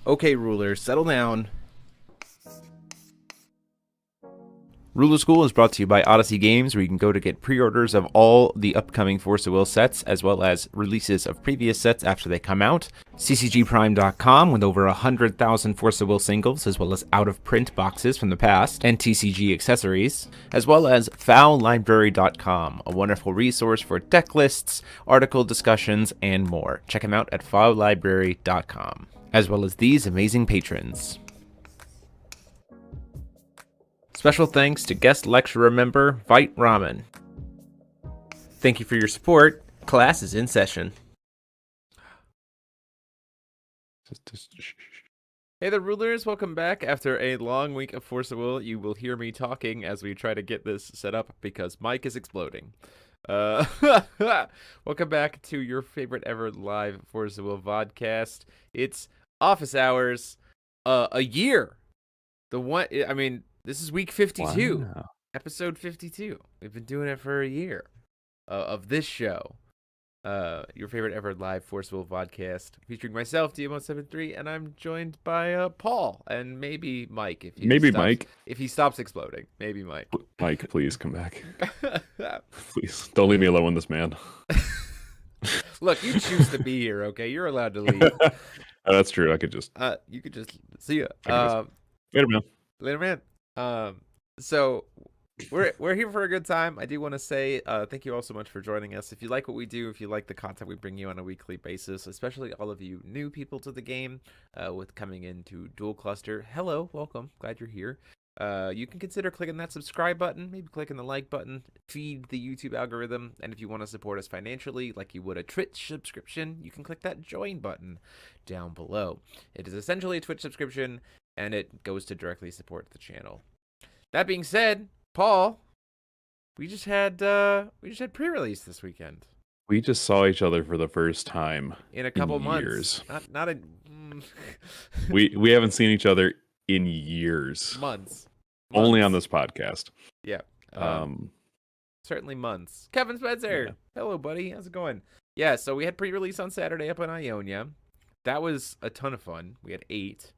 Okay, rulers, settle down. Ruler School is brought to you by Odyssey Games, where you can go to get pre-orders of all the upcoming Force of Will sets, as well as releases of previous sets after they come out. ccgprime.com with over 100,000 Force of Will singles, as well as out-of-print boxes from the past, and TCG accessories, as well as fowlibrary.com, a wonderful resource for deck lists, article discussions, and more. Check them out at fowlibrary.com, as well as these amazing patrons. Special thanks to guest lecturer member Vite Ramen. Thank you for your support. Class is in session. Hey there, rulers. Welcome back. After a long week of Force of Will, you will hear me talking as we try to get this set up because Mike is exploding. Welcome back to your favorite ever live Force of Will vodcast. It's office hours. A year. This is week 52, Wow. episode 52. We've been doing it for a year of this show. Your favorite ever live Force Will podcast featuring myself, DM173, and I'm joined by Paul and maybe Mike if he stops exploding. Maybe Mike. Mike, please come back. Please don't leave me alone with this man. Look, you choose to be here, okay? You're allowed to leave. That's true. I could just. You could just see ya. Later, man. Later, man. So we're here for a good time. I do want to say thank you all so much for joining us. If you like what we do, if you like the content we bring you on a weekly basis, especially all of you new people to the game with coming into Dual Cluster, hello, welcome, glad you're here. You can consider clicking that subscribe button, maybe clicking the like button, feed the YouTube algorithm, and if you want to support us financially like you would a Twitch subscription, you can click that join button down below. It is essentially a Twitch subscription, and it goes to directly support the channel. That being said, Paul, we just had pre-release this weekend. We just saw each other for the first time in a couple months. Years. Not a. we haven't seen each other in years. Months. Only on this podcast. Yeah. Certainly months. Kevin Spencer. Yeah. Hello, buddy. How's it going? Yeah. So we had pre-release on Saturday up in Ionia. That was a ton of fun. We had 8.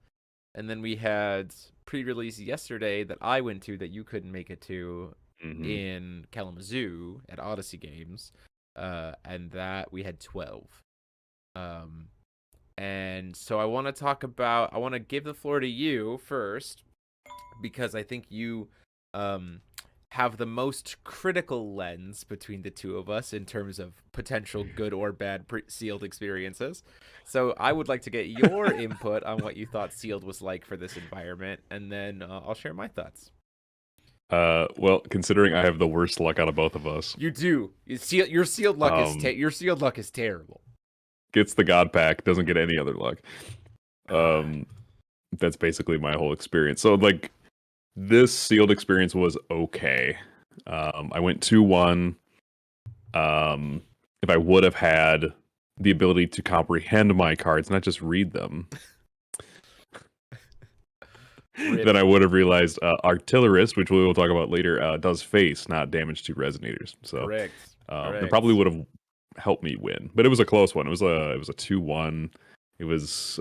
And then we had pre-release yesterday that I went to that you couldn't make it to in Kalamazoo at Odyssey Games. And that we had 12. And so I want to give the floor to you first, because I think you have the most critical lens between the two of us in terms of potential good or bad sealed experiences. So I would like to get your input on what you thought sealed was like for this environment, and then I'll share my thoughts. Well, considering I have the worst luck out of both of us. You do. Your sealed luck is terrible. Gets the God Pack, doesn't get any other luck. That's basically my whole experience. So like, this sealed experience was okay. I went 2-1. If I would have had the ability to comprehend my cards, not just read them, then I would have realized Artillerist, which we will talk about later, does face, not damage to resonators. So Correct. That probably would have helped me win. But it was a close one. It was a 2-1. It was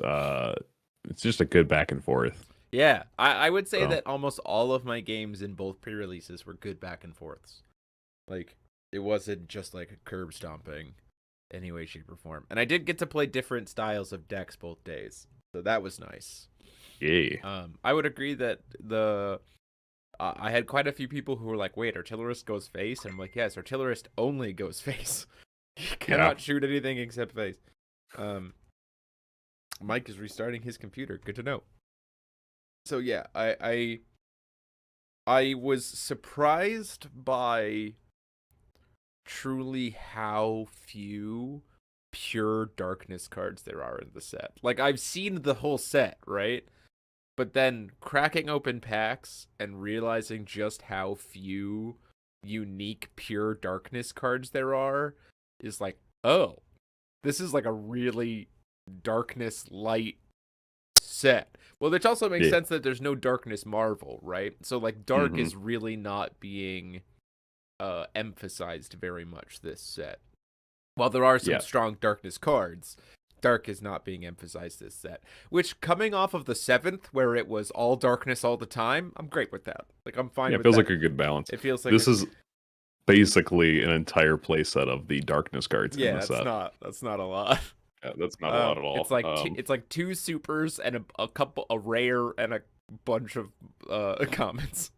it's just a good back and forth. Yeah, I would say that almost all of my games in both pre-releases were good back and forths. Like, it wasn't just like curb stomping any way, shape, or form. And I did get to play different styles of decks both days, so that was nice. Yeah. I would agree that I had quite a few people who were like, wait, Artillerist goes face? And I'm like, yes, Artillerist only goes face. You cannot shoot anything except face. Mike is restarting his computer. Good to know. So yeah, I was surprised by truly how few pure darkness cards there are in the set. Like, I've seen the whole set, right? But then cracking open packs and realizing just how few unique pure darkness cards there are is like, oh, this is like a really darkness light set. Well, which also makes sense that there's no darkness Marvel, right? So like dark is really not being emphasized very much this set. While there are some strong darkness cards, Dark is not being emphasized this set. Which, coming off of the 7th, where it was all darkness all the time, I'm great with that. Like, I'm fine Yeah, it with feels that. like a good balance. It feels like This is basically an entire playset of the darkness cards in the set. that's not a lot. Yeah, that's not a lot at all. It's like 2 supers and a rare and a bunch of commons.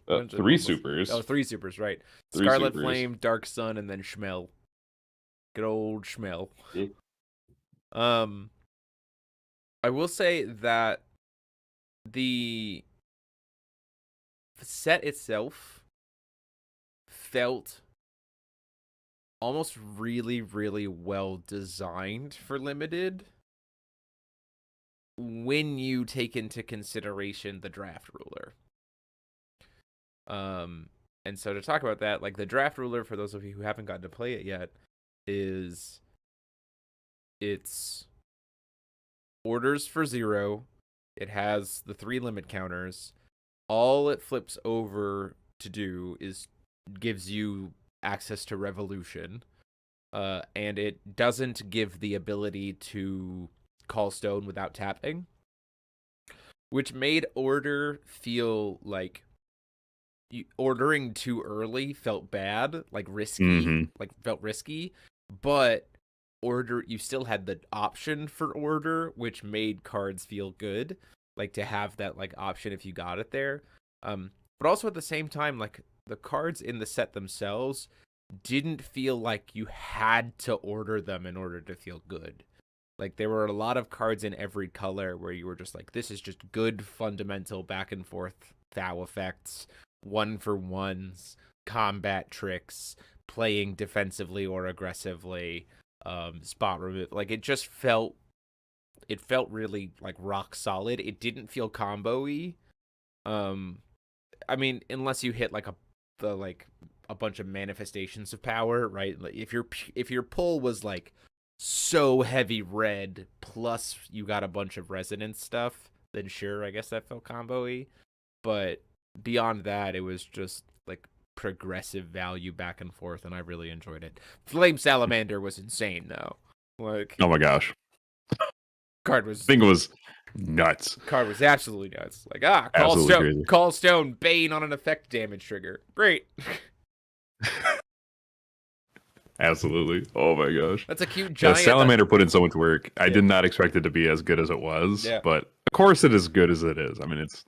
3 supers. Oh, 3 supers, right. 3 Scarlet supers. Flame, Dark Sun, and then Schmel. Good old Schmel. Yeah. I will say that the set itself felt almost really, really well designed for limited when you take into consideration the draft ruler. And so to talk about that, like the draft ruler, for those of you who haven't gotten to play it yet, is it's orders for 0. It has the 3 limit counters. All it flips over to do is gives you access to Revolution. And it doesn't give the ability to call stone without tapping, which made order feel like ordering too early felt bad, like risky, felt risky, but order, you still had the option for order, which made cards feel good, like to have that like option if you got it there. But also at the same time, like the cards in the set themselves didn't feel like you had to order them in order to feel good. Like there were a lot of cards in every color where you were just like, this is just good fundamental back and forth thou effects, 1-for-1s, combat tricks, playing defensively or aggressively, spot remove. Like it felt really like rock solid. It didn't feel combo-y. I mean, unless you hit like a bunch of manifestations of power, right? Like if your pull was like so heavy red plus you got a bunch of resonance stuff, then sure, I guess that felt combo-y. But beyond that, it was just like progressive value back and forth, and I really enjoyed it. Flame Salamander was insane though. Like, oh my gosh, I think it was nuts. Card was absolutely nuts. Like, call stone, Bane on an effect damage trigger. Great. Absolutely. Oh my gosh. That's a cute giant. Yeah, Salamander put in so much work. I did not expect it to be as good as it was, but of course it is good as it is. I mean, it's...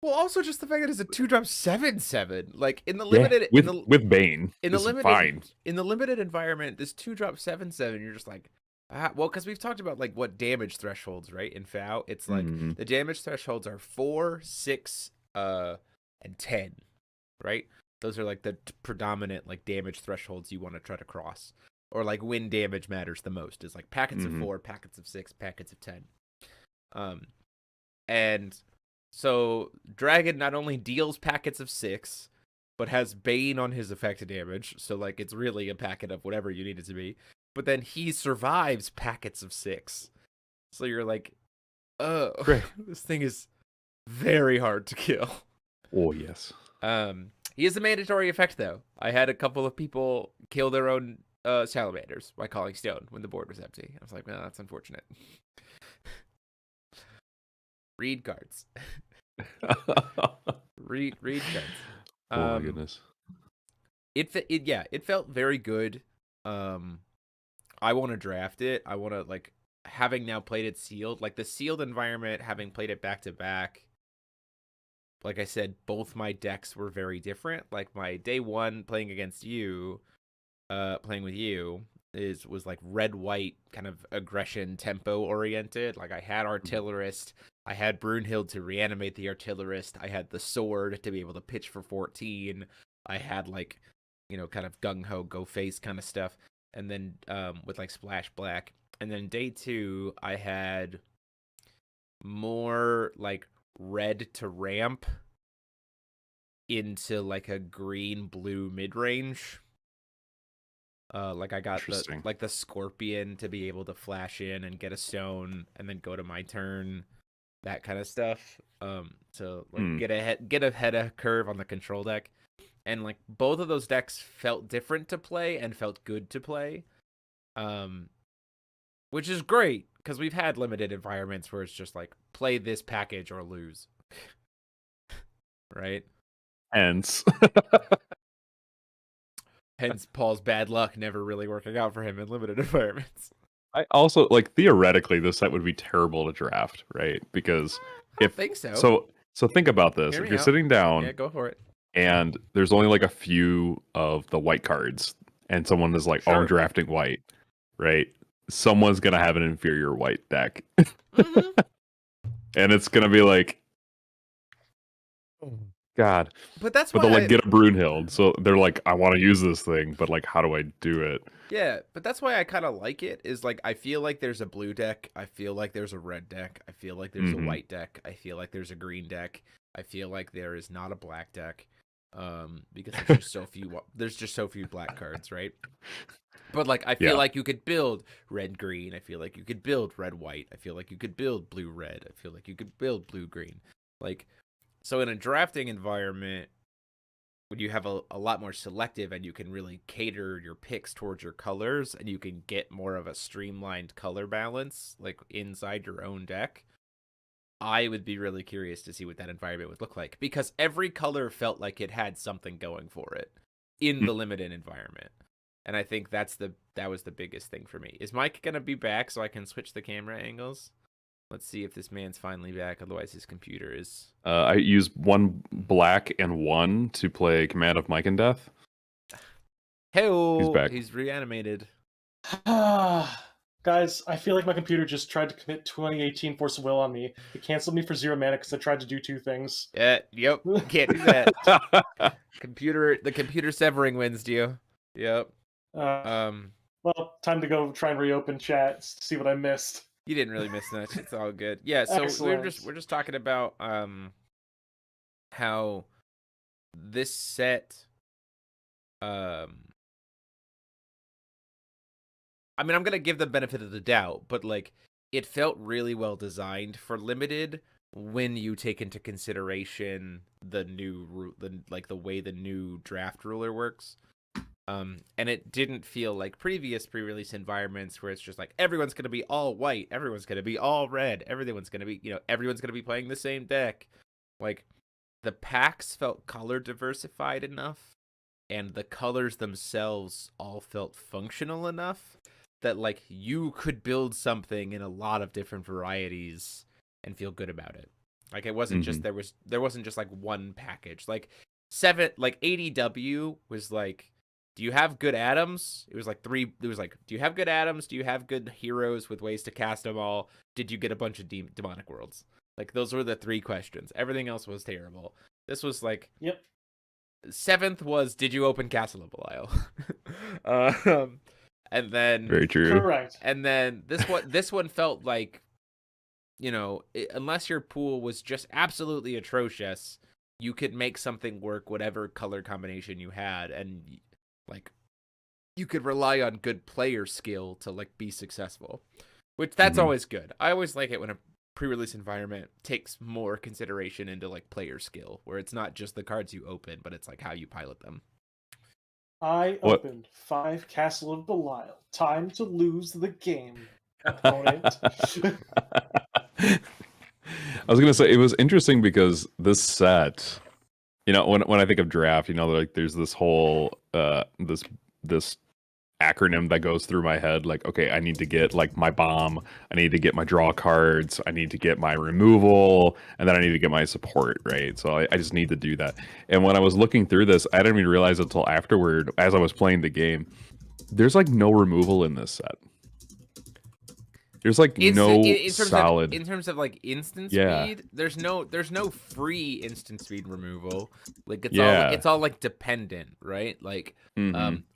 Well, also just the fact that it's a 2-drop 7/7. Like in the limited, with Bane, in the limited, fine. In the limited environment, this 2-drop 7/7, you're just like, well, because we've talked about like what damage thresholds, right? In FOW, it's like the damage thresholds are 4, 6, and 10, right? Those are like the predominant like damage thresholds you want to try to cross, or like when damage matters the most is like packets of 4, packets of 6, packets of 10. And so Dragon not only deals packets of 6, but has Bane on his effect damage. So like it's really a packet of whatever you need it to be. But then he survives packets of 6. So you're like, oh, this thing is very hard to kill. Oh yes. He is a mandatory effect though. I had a couple of people kill their own salamanders by calling stone when the board was empty. I was like, well, that's unfortunate. Read cards. read cards. Oh my goodness. It felt very good. I want to draft it. I want to like, having now played it sealed, like the sealed environment, having played it back to back. Like I said, both my decks were very different. Like my day 1 playing against you, playing with you was like red white kind of aggression tempo oriented. Like I had artillerist, I had Brunhild to reanimate the artillerist, I had the sword to be able to pitch for 14, I had like, kind of gung ho go face kind of stuff, and then with like splash black. And then day 2 I had more like red to ramp into like a green blue mid range. Like I got the scorpion to be able to flash in and get a stone and then go to my turn, that kind of stuff. So like get ahead of curve on the control deck. And like both of those decks felt different to play and felt good to play. which is great because we've had limited environments where it's just like play this package or lose, right? Hence, Hence Paul's bad luck never really working out for him in limited environments. I also like theoretically this set would be terrible to draft, right? Because I don't think so. So think about this: Hear if me you're out. sitting down, Yeah, go for it. and there's only like a few of the white cards, and someone is like, "Oh, I'm Sure. drafting white," right? Someone's gonna have an inferior white deck, Mhm. and it's gonna be like, God. But that's But why they'll like get a Brunhild, so they're like, I want to use this thing, but like, how do I do it? yeah, but that's why I kind of like it. Is like I feel like there's a blue deck. I feel like there's a red deck. I feel like there's a white deck. I feel like there's a green deck. I feel like there is not a black deck, because there's just so few. There's just so few black cards, right? But like I feel like you could build red green. I feel like you could build red white. I feel like you could build blue red. I feel like you could build blue green. Like so in a drafting environment, when you have a lot more selective and you can really cater your picks towards your colors and you can get more of a streamlined color balance like inside your own deck, I would be really curious to see what that environment would look like because every color felt like it had something going for it in the limited environment. And I think that was the biggest thing for me. Is Mike going to be back so I can switch the camera angles? Let's see if this man's finally back. Otherwise, his computer is... I use one black and one to play Command of Mike and Death. Hey-o! He's back. He's reanimated. Guys, I feel like my computer just tried to commit 2018 Force of Will on me. It canceled me for 0 mana because I tried to do 2 things. Yep, can't do that. The computer severing wins, you. Yep. Well, time to go try and reopen chat, see what I missed. You didn't really miss much. It's all good. Yeah, so we're just talking about how this set I mean, I'm going to give the benefit of the doubt, but like it felt really well designed for limited when you take into consideration the way the new draft ruler works. And it didn't feel like previous pre-release environments where it's just like everyone's going to be all white, everyone's going to be all red, everyone's going to be, everyone's going to be playing the same deck. Like the packs felt color diversified enough and the colors themselves all felt functional enough that like you could build something in a lot of different varieties and feel good about it. Like it wasn't just there wasn't just like one package. Like ADW was like, do you have good atoms? It was like do you have good atoms? Do you have good heroes with ways to cast them all? Did you get a bunch of demonic worlds? Like those were the 3 questions. Everything else was terrible. This was like, yep. 7th was, did you open Castle of Belial? And then very true. Correct. And then this one felt like, unless your pool was just absolutely atrocious, you could make something work whatever color combination you had, and like you could rely on good player skill to like be successful, which that's always good. I always like it when a pre-release environment takes more consideration into like player skill, where it's not just the cards you open, but it's like how you pilot them. I opened 5 Castle of Belial. Time to lose the game, opponent. I was gonna say it was interesting because this set, when I think of draft, like there's this whole this acronym that goes through my head, like, okay, I need to get like my bomb, I need to get my draw cards, I need to get my removal, and then I need to get my support, right? So I just need to do that. And when I was looking through this, I didn't even realize until afterward, as I was playing the game, there's like no removal in this set. There's like in terms of like instant speed. There's no free instant speed removal. Like it's all like dependent, right? Like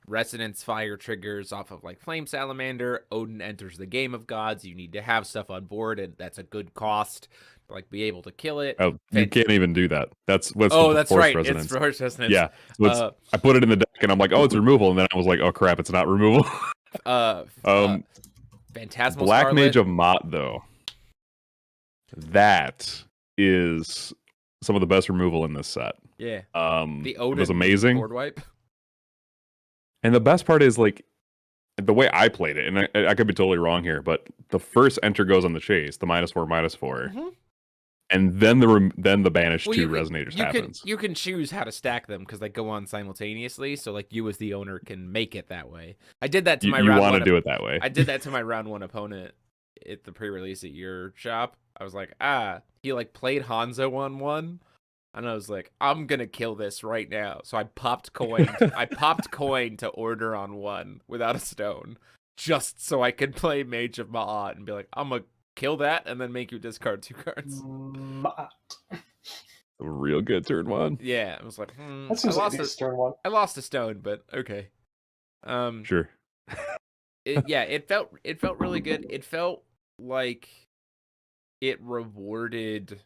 Resonance Fire triggers off of like Flame Salamander. Odin enters the Game of Gods. You need to have stuff on board, and that's a good cost to like be able to kill it. Oh, you can't even do that. That's that's right. Resonance. It's Force Resonance. Yeah, so I put it in the deck, and I'm like, oh, it's removal, and then I was like, oh crap, it's not removal. Phantasmal Black Scarlet. Mage of Mott, though, that is some of the best removal in this set. Yeah. The Odin was amazing. board wipe. And the best part is like the way I played it, and I could be totally wrong here, but the first enter goes on the chase, the -4/-4, and then the banish two resonators happens. You can choose how to stack them because they go on simultaneously. So like you as the owner can make it that way. I did that to my round one. You want to do it that way. I did that to my round one opponent at the pre-release at your shop. I was like, he like played Hanzo on one. And I was like, I'm gonna kill this right now. So I popped coin. I popped coin to order on one without a stone, just so I could play Mage of Ma'at and be like, I'm gonna kill that and then make you discard 2 cards. Real good turn 1. Yeah, I was like, that seems like turn 1. I lost a stone, but okay. Sure. It felt really good. It felt like it rewarded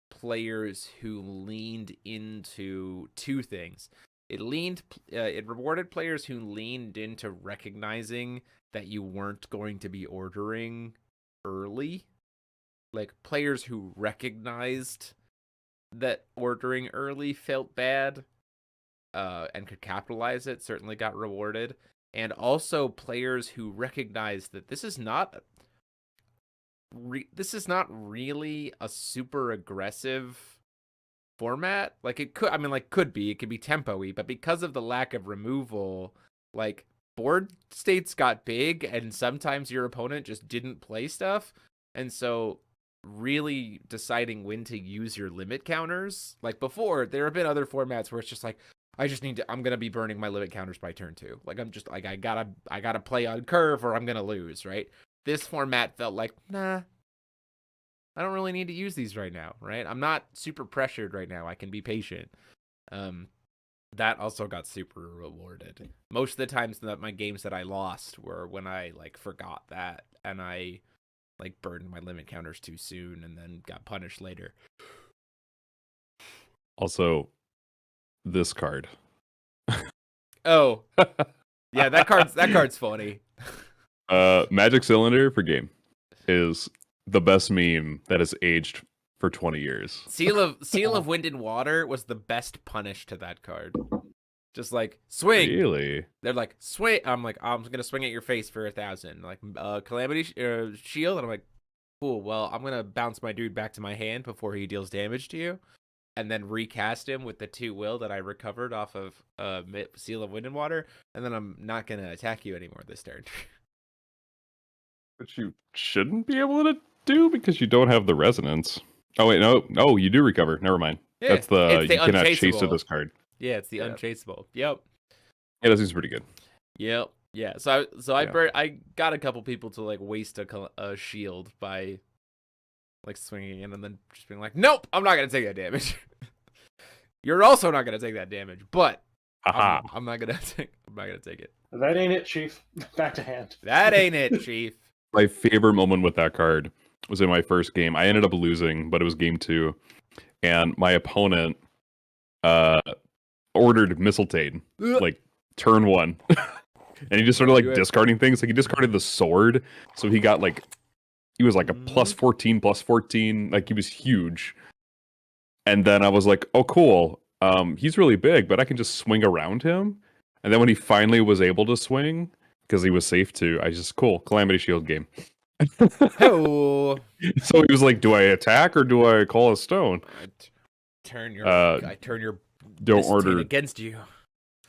players who leaned into 2 things. It rewarded players who leaned into recognizing that you weren't going to be ordering early. Like players who recognized that ordering early felt bad and could capitalize it certainly got rewarded. And also players who recognized that this is not really a super aggressive format. Like it could be tempo-y, but because of the lack of removal, like board states got big and sometimes your opponent just didn't play stuff. And so really deciding when to use your limit counters, like before there have been other formats where it's just like, I'm gonna be burning my limit counters by turn 2. Like I'm just like I gotta play on curve or I'm gonna lose, right? This format felt like, nah, I don't really need to use these right now, right? I'm not super pressured right now. I can be patient. That also got super rewarded. Most of the times that my games that I lost were when I like forgot that and I like burned my limit counters too soon and then got punished later. Also, this card. Oh. Yeah, that card's funny. Magic Cylinder for game is the best meme that has aged for 20 years. Seal of Wind and Water was the best punish to that card. Just like swing. Really? They're like swing. I'm like, I'm gonna swing at your face for 1,000. Like Calamity Shield, and I'm like, cool. Well, I'm gonna bounce my dude back to my hand before he deals damage to you, and then recast him with the 2 will that I recovered off of Seal of Wind and Water, and then I'm not gonna attack you anymore this turn. Which you shouldn't be able to do because you don't have the resonance. Oh wait, no, you do recover. Never mind. Yeah, That's you cannot chase to this card. Yeah, it's the unchaseable. Yep. Yeah, that seems pretty good. Yep. Yeah. I got a couple people to like waste a shield by like swinging in and then just being like, nope, I'm not gonna take that damage. You're also not gonna take that damage, but I'm not gonna take it. That ain't it, Chief. Back to hand. That ain't it, Chief. My favorite moment with that card was in my first game. I ended up losing, but it was game 2, and my opponent ordered Mistletoe like turn 1. And he just started like discarding things. Like he discarded the sword, so he got like he was like a +14/+14. Like he was huge. And then I was like, oh cool, he's really big, but I can just swing around him. And then when he finally was able to swing, because he was safe to, I just Calamity Shield game. Oh. So he was like, do I attack or do I call a stone? I turn your don't order against you.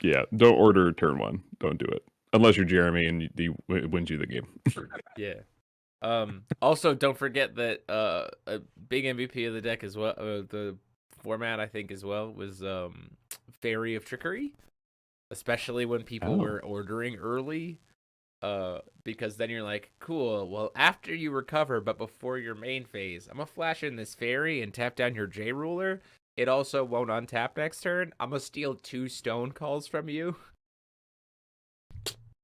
Yeah, don't order turn 1. Don't do it unless you're Jeremy and he wins you the game. Yeah. Also, don't forget that a big MVP of the deck as well. The format I think as well was Fairy of Trickery, especially when people were ordering early. Because then you're like, cool. Well, after you recover, but before your main phase, I'm gonna flash in this fairy and tap down your J ruler. It also won't untap next turn. I'm gonna steal 2 stone calls from you.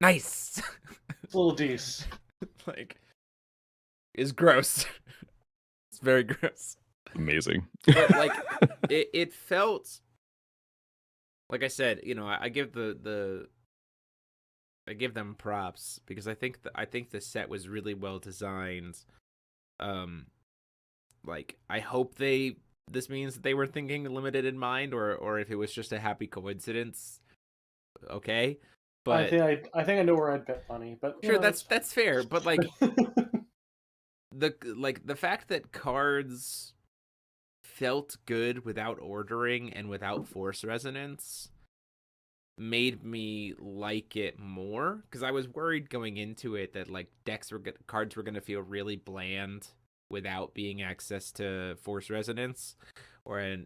Nice. Little D's. Like, it's gross. It's very gross. Amazing. But like, it felt like I said. You know, I give I give them props because I think the set was really well designed. Like I hope this means that they were thinking limited in mind, or if it was just a happy coincidence. Okay, But I think I know where I'd bet money, but sure, know, that's fair. But like the fact that cards felt good without ordering and without force resonance made me like it more, because I was worried going into it that like cards were gonna feel really bland without being access to force resonance, or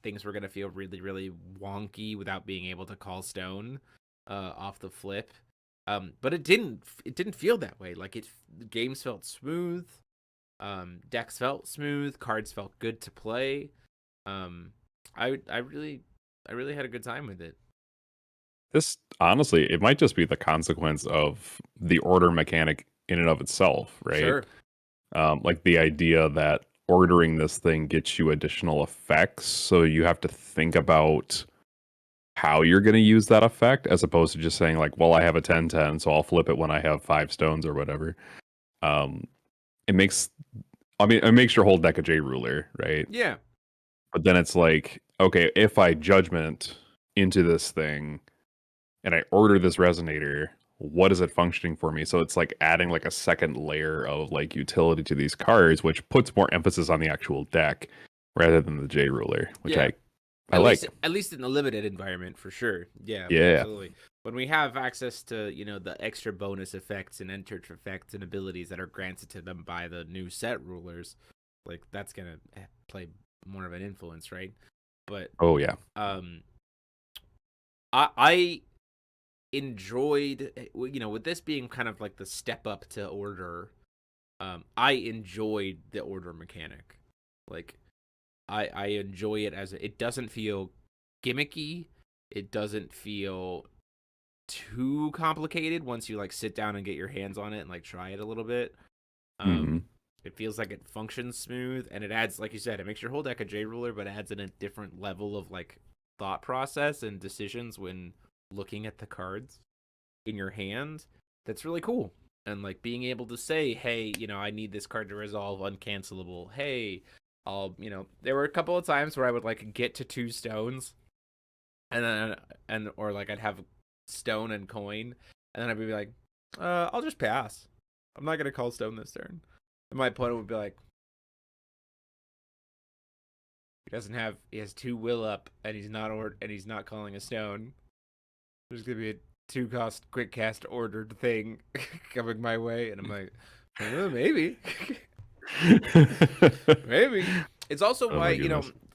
things were gonna feel really really wonky without being able to call stone off the flip. But it didn't feel that way. Like games felt smooth, decks felt smooth, cards felt good to play. I really had a good time with it. This honestly, it might just be the consequence of the order mechanic in and of itself, right? Sure. Like the idea that ordering this thing gets you additional effects, so you have to think about how you're going to use that effect, as opposed to just saying like, well, I have a 10-10, so I'll flip it when I have 5 stones or whatever. It makes your whole deck a J ruler, right? Yeah. But then it's like, okay, if I judgment into this thing and I order this resonator, what is it functioning for me? So it's like adding like a second layer of like utility to these cards, which puts more emphasis on the actual deck rather than the J ruler, which Yeah. I like. At least in the limited environment, for sure. Yeah, Yeah. absolutely. When we have access to, the extra bonus effects and enter effects and abilities that are granted to them by the new set rulers, like that's gonna play more of an influence, right? But Oh yeah. I enjoyed, with this being kind of like the step up to order. I enjoyed the order mechanic. Like, I enjoy it it doesn't feel gimmicky. It doesn't feel too complicated once you like sit down and get your hands on it and like try it a little bit. It feels like it functions smooth, and it adds, like you said, it makes your whole deck a J ruler, but it adds in a different level of like thought process and decisions when looking at the cards in your hand. That's really cool. And like being able to say, hey, I need this card to resolve uncancelable. Hey, there were a couple of times where I would like get to 2 stones, or like I'd have stone and coin, and then I'd be like, I'll just pass. I'm not gonna call stone this turn. And my opponent would be like, he has 2 will up, and he's not calling a stone. There's gonna be a 2-cost quick cast ordered thing coming my way, and I'm like, maybe. Maybe. It's also why,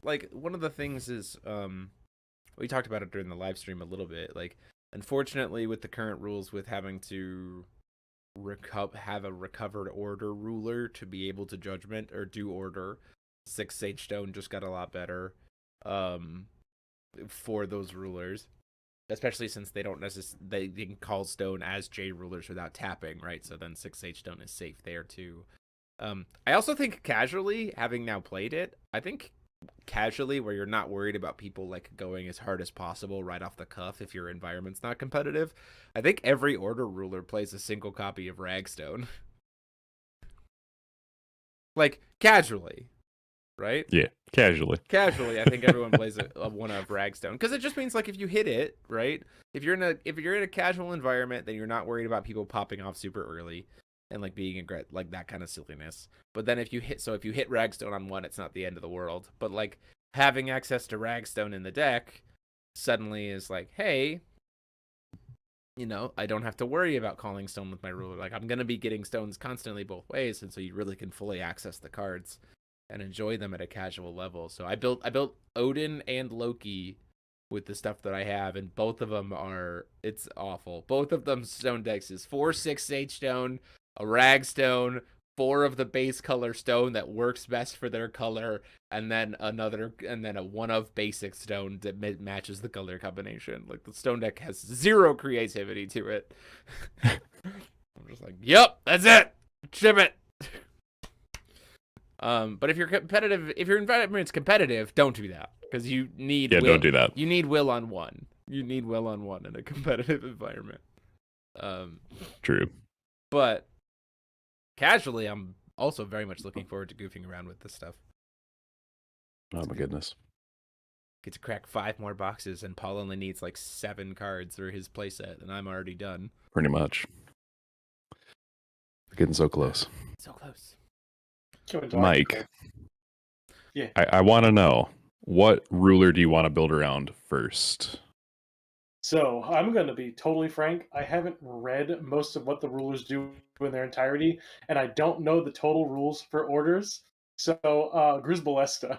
like one of the things is, we talked about it during the live stream a little bit. Like, unfortunately, with the current rules, with having to have a recovered order ruler to be able to judgment or do order, 6 Sage Stone just got a lot better for those rulers, especially since they don't they can call stone as J rulers without tapping, right? So then 6 Sage Stone is safe there too. I also think casually, having now played it, I think casually where you're not worried about people like going as hard as possible right off the cuff if your environment's not competitive, I think every order ruler plays a single copy of Ragstone. Like casually, right? Yeah, casually. I think everyone plays a one of Ragstone, because it just means like if you hit it right, if you're in a casual environment, then you're not worried about people popping off super early and like being like that kind of silliness. But then if you hit Ragstone on one, it's not the end of the world. But like having access to Ragstone in the deck suddenly is like, hey, I don't have to worry about calling stone with my ruler. Like, I'm gonna be getting stones constantly both ways, and so you really can fully access the cards and enjoy them at a casual level. So I built Odin and Loki with the stuff that I have, and both of them it's awful. Both of them stone decks is 4 6 Sage Stone, a Ragstone, 4 of the base color stone that works best for their color, and then a 1 of basic stone that matches the color combination. Like, the stone deck has 0 creativity to it. I'm just like, yep, that's it. Ship it. But if you're competitive, if your environment's competitive, don't do that, because you need will. Don't do that. You need will on 1. You need will on 1 in a competitive environment. True. But casually, I'm also very much looking forward to goofing around with this stuff. Oh my goodness. get to crack 5 more boxes, and Paul only needs like 7 cards for his playset, and I'm already done. Pretty much. Getting so close. So close. Mike. Yeah. I want to know, what ruler do you want to build around first? So I'm going to be totally frank. I haven't read most of what the rulers do in their entirety, and I don't know the total rules for orders. So, Grisballesta.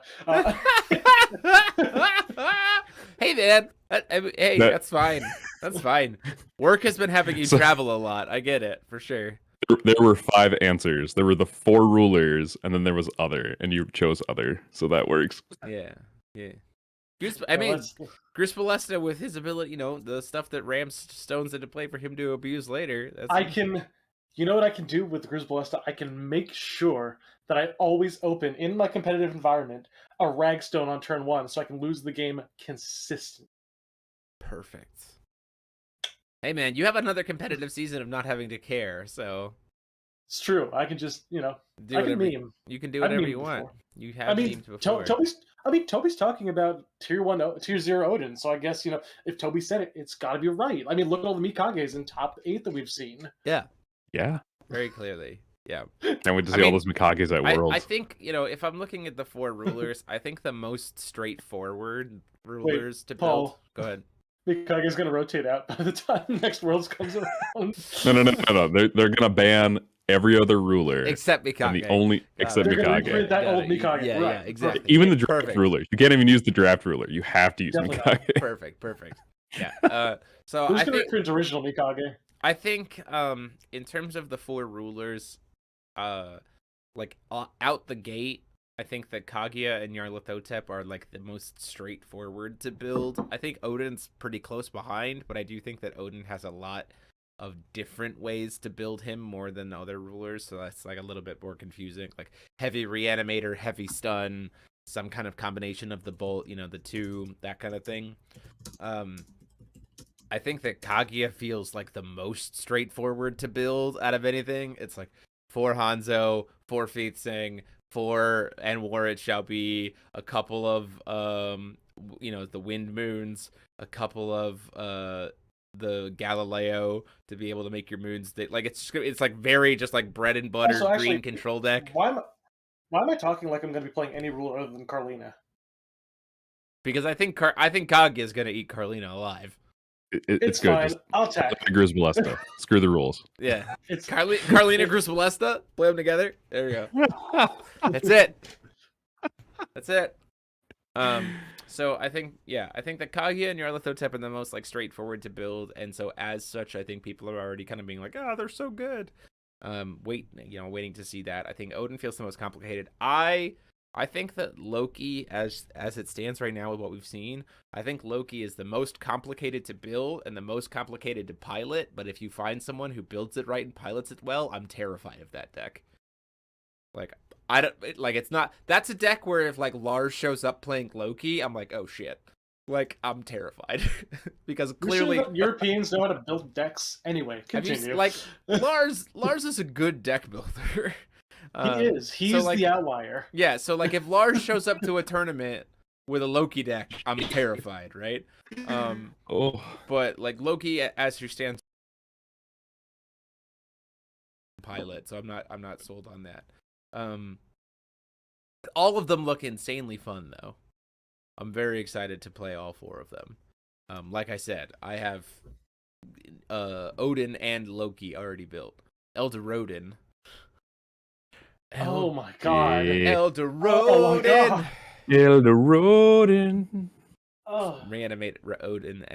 Hey, man. That's fine. That's fine. Work has been having you travel a lot. I get it, for sure. There were 5 answers. There were the 4 rulers, and then there was other, and you chose other, so that works. Yeah. Grisballesta with his ability, the stuff that rams stones into play for him to abuse later. You know what I can do with Grisballesta? I can make sure that I always open, in my competitive environment, a ragstone on turn 1, so I can lose the game consistently. Perfect. Hey, man, you have another competitive season of not having to care, so... It's true. I can just, I can meme. You can do whatever you want. Before. You have memed before. Toby's talking about tier 0 Odin, so I guess, if Toby said it, it's got to be right. I mean, look at all the Mikages in top 8 that we've seen. Yeah. Yeah. Very clearly. Yeah. Can't wait to see all those Mikages at Worlds. I think, if I'm looking at the 4 rulers, I think the most straightforward rulers to build... Paul. Go ahead. Mikage's going to rotate out by the time next Worlds comes around. No. They're going to ban every other ruler. Except Mikage. Except They're Mikage. Gonna that old Mikage. Yeah, right. yeah, exactly. Even the draft ruler. You can't even use the draft ruler. You have to use Mikage. Perfect. Yeah. So Who's going to print original Mikage? I think in terms of the 4 rulers, out the gate, I think that Kaguya and Nyarlathotep are like the most straightforward to build. I think Odin's pretty close behind, but I do think that Odin has a lot of different ways to build him more than the other rulers, so that's like a little bit more confusing. Like heavy reanimator, heavy stun, some kind of combination of the bolt, the 2, that kind of thing. I think that Kaguya feels like the most straightforward to build out of anything. It's like 4 Hanzo, 4 Feet Sing, 4 and War It Shall Be, a couple of the Wind Moons, a couple of the Galileo to be able to make your moons it's like very just like bread and butter green control deck. Why am I talking like I'm going to be playing any ruler other than Carlina? Because I think Kaguya is going to eat Carlina alive. It's good. Fine. Just I'll attack. Grisballesta. Screw the rules. Yeah. It's Carlina Grisballesta. Play them together. There we go. That's it. So I think that Kaguya and Nyarlathotep are the most like straightforward to build, and so as such, I think people are already kind of being like, oh, they're so good. Waiting to see that. I think Odin feels the most complicated. I think that Loki, as it stands right now with what we've seen, I think Loki is the most complicated to build and the most complicated to pilot. But if you find someone who builds it right and pilots it well, I'm terrified of that deck. It's not. That's a deck where if like Lars shows up playing Loki, I'm like, oh shit. Like, I'm terrified because clearly Europeans know how to build decks anyway. Continue. Lars is a good deck builder. He is. He's the outlier. Yeah, so like if Lars shows up to a tournament with a Loki deck, I'm terrified, right? But like Loki as your stands pilot, so I'm not sold on that. All of them look insanely fun though. I'm very excited to play all 4 of them. Like I said, I have Odin and Loki already built. Elderodin. Oh my god. Elderodin. Oh my god. Elderodin. Oh. Reanimate Odin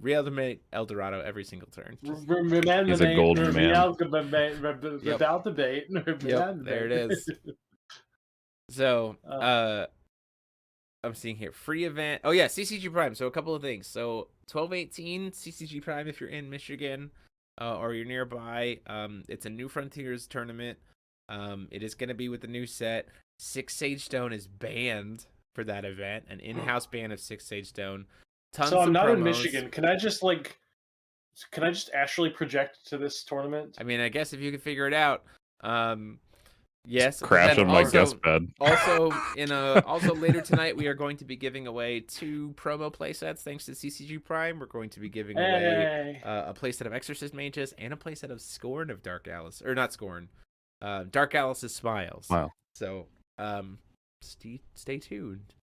reanimate Eldorado every single turn. He's a golden man. Without debate. Yep, there it is. So, I'm seeing here free event. Oh yeah, CCG Prime. So a couple of things. So 12/18 CCG Prime if you're in Michigan or you're nearby. It's a New Frontiers tournament. It is going to be with the new set. 6 Sage Stone is banned for that event. An in-house ban of 6 Sage Stone. So I'm not in Michigan. Can I just actually project to this tournament? I mean, I guess if you can figure it out. Yes, but Crash then on my also, guest bed. also later tonight we are going to be giving away 2 promo playsets thanks to CCG Prime. We're going to be giving away Hey. a playset of Exorcist Mages and a playset of Scorn of Dark Alice, or not Scorn, Dark Alice's Smiles. Wow. So stay tuned.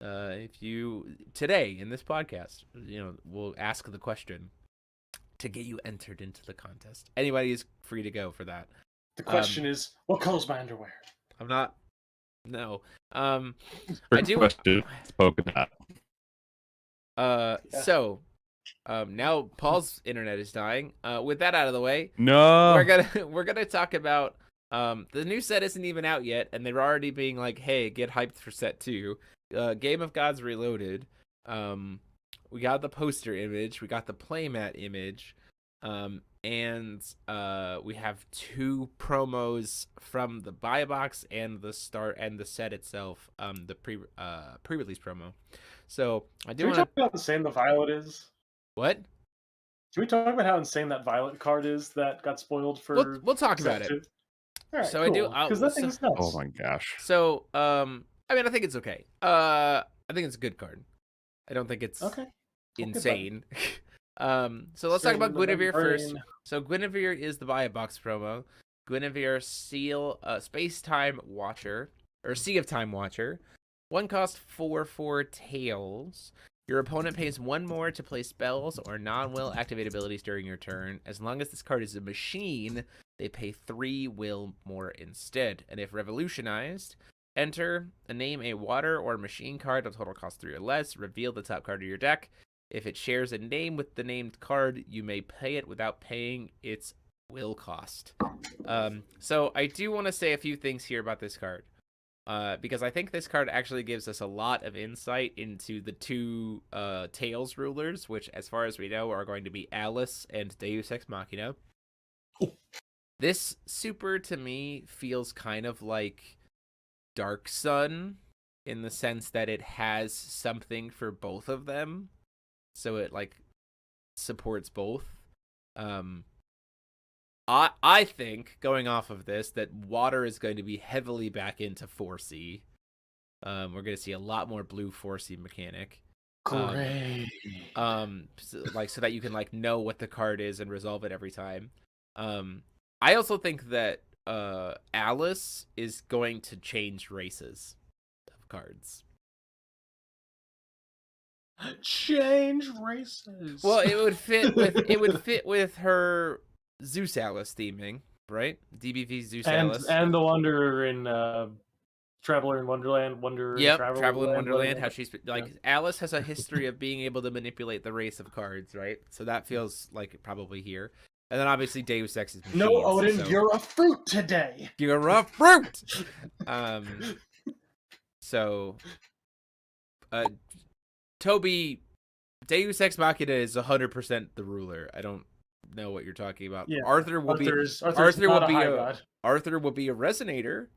If you today in this podcast, we'll ask the question to get you entered into the contest. Anybody is free to go for that. The question is, what color's my underwear? I'm not. No. I Trick do. question. It's polka dot. So, now Paul's internet is dying. With that out of the way, No. we're gonna talk about the new set isn't even out yet, and they're already being like, "Hey, get hyped for set 2." Game of Gods Reloaded. We got the poster image. We got the playmat image. And we have 2 promos from the buy box and the start and the set itself. The pre-release promo. So I do Can we want talk about how insane the Violet is? what? Can we talk about how insane that Violet card is that got spoiled for? We'll talk about set it. 2? All right, So cool. I do. Because that thing's nuts. Oh my gosh. So I mean, I think it's okay. I think it's a good card. I don't think it's Okay. insane. So let's talk about Guinevere first. So Guinevere is the buy a box promo. Guinevere Space-Time Watcher, or Sea of Time Watcher. 1 cost 4/4 tails. Your opponent pays 1 more to play spells or non-will activate abilities during your turn. As long as this card is a machine, they pay 3 will more instead. And if revolutionized, enter and name a water or machine card of total cost 3 or less. Reveal the top card of your deck. If it shares a name with the named card, you may pay it without paying its will cost. So I do want to say a few things here about this card. Because I think this card actually gives us a lot of insight into the 2 Tails rulers, which, as far as we know, are going to be Alice and Deus Ex Machina. This super, to me, feels kind of like Dark Sun, in the sense that it has something for both of them. So it, supports both. I think, going off of this, that water is going to be heavily back into 4C. We're going to see a lot more blue 4C mechanic. Great. So that you can know what the card is and resolve it every time. I also think that Alice is going to change races of cards. Change races. Well, it would fit with her Zeus Alice theming, right? DBV Zeus Alice. And the Wanderer in Traveler in Wonderland, Traveler in Wonderland. How she's Alice has a history of being able to manipulate the race of cards, right? So that feels like probably here. And then obviously Deus Ex is machines, no, Odin, so... you're a fruit today. You're a fruit. Toby, Deus Ex Machina is 100% the ruler. I don't know what you're talking about. Yeah. Arthur will be a resonator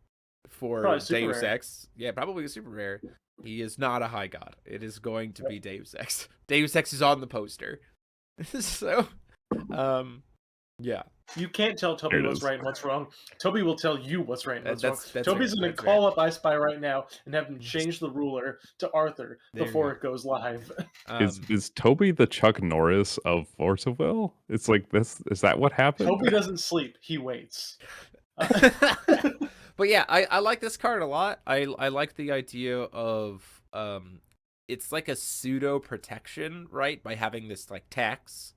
for Deus rare. Ex. Yeah, probably a super rare. He is not a high god. It is going to be Deus Ex. Deus Ex is on the poster. So, yeah. You can't tell Toby what's right and what's wrong. Toby will tell you what's right and what's wrong. That's Toby's fair. going to call up I Spy right now and have him change the ruler to Arthur before it goes live. Is Toby the Chuck Norris of Force of Will? It's like this. Is that what happened? Toby doesn't sleep. He waits. But yeah, I like this card a lot. I like the idea of it's like a pseudo protection, right? By having this tax.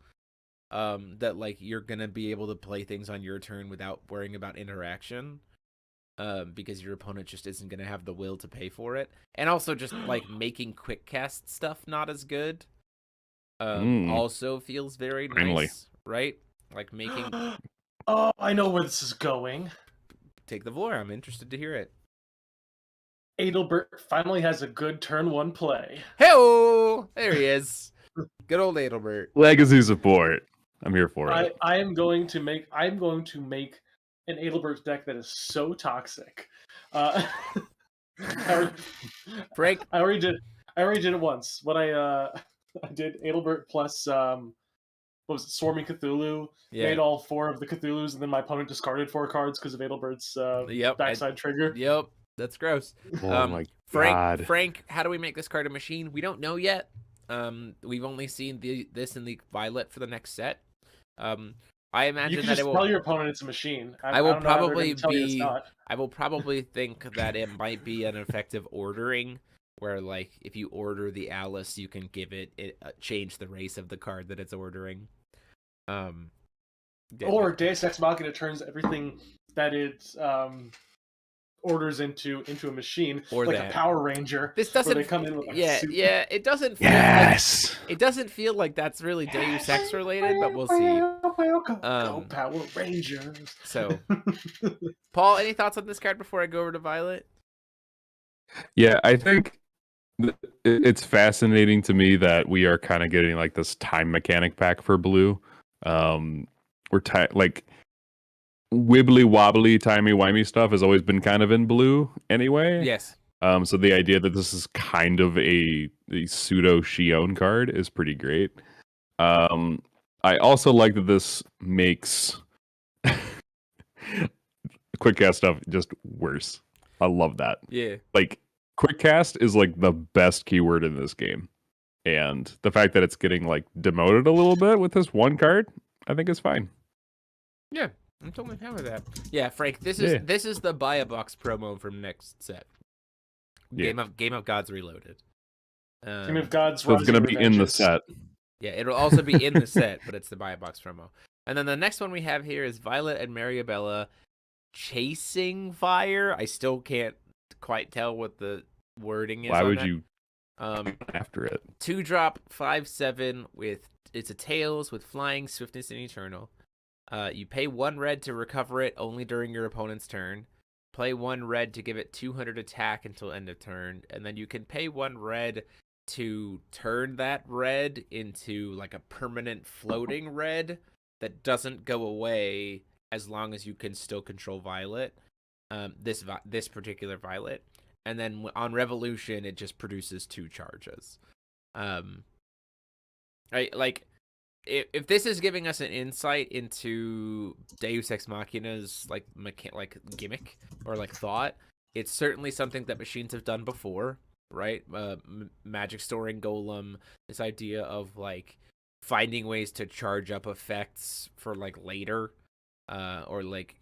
That you're gonna be able to play things on your turn without worrying about interaction, because your opponent just isn't gonna have the will to pay for it, and also just making quick cast stuff not as good. Also feels very nice, right? Making. Oh, I know where this is going. Take the floor. I'm interested to hear it. Adelbert finally has a good turn 1 play. Hey-o! There he is. Good old Adelbert. Legacy support. I'm here for it. I'm going to make an Adelbert deck that is so toxic. Frank, I already did it once. What I did Adelbert plus what was it, Swarming Cthulhu. Yeah. Made all 4 of the Cthulhus, and then my opponent discarded 4 cards because of Adelbert's backside trigger. Yep. That's gross. Oh my Frank, god. Frank, how do we make this card a machine? We don't know yet. We've only seen this in the Violet for the next set. I imagine You can that just it will. tell your opponent it's a machine. I will don't know how they're probably gonna tell you it's be. not. I will probably think that it might be an effective ordering, where like if you order the Alice, you can give it change the race of the card that it's ordering. Yeah, Or Deus Ex Machina turns everything that it orders into a machine, Or like that. a Power Ranger. This where doesn't. they come in with like a Yeah, suit. yeah. It doesn't. Feel Yes. Like, it doesn't feel like that's really Deus Ex related, but we'll see. Go Power Rangers. So, Paul, any thoughts on this card before I go over to Violet? Yeah, I think it's fascinating to me that we are kind of getting like this time mechanic pack for blue. We're like wibbly wobbly, timey wimey stuff has always been kind of in blue anyway. Yes. So the idea that this is kind of a pseudo Shion card is pretty great. I also like that this makes quick cast stuff just worse. I love that. Yeah. Like quick cast is like the best keyword in this game. And the fact that it's getting like demoted a little bit with this one card, I think is fine. Yeah, I'm totally fine with that. Yeah, Frank, this is the buy a box promo from next set. Game of Gods Reloaded. Game of Gods. So it's gonna be in the set. Yeah, it'll also be in the set, but it's the buy a box promo. And then the next one we have here is Violet and Mariabella Chasing Fire. I still can't quite tell what the wording is. Why on would that. you after it? 2-drop 5/7 with it's a Tails with Flying, Swiftness, and Eternal. You pay 1 red to recover it only during your opponent's turn. Play 1 red to give it 200 attack until end of turn, and then you can pay 1 red to turn that red into like a permanent floating red that doesn't go away as long as you can still control Violet. This particular Violet, and then on Revolution it just produces 2 charges. If this is giving us an insight into Deus Ex Machina's like gimmick or like thought, it's certainly something that machines have done before, right? Magic storing Golem, this idea of like finding ways to charge up effects for like later, or like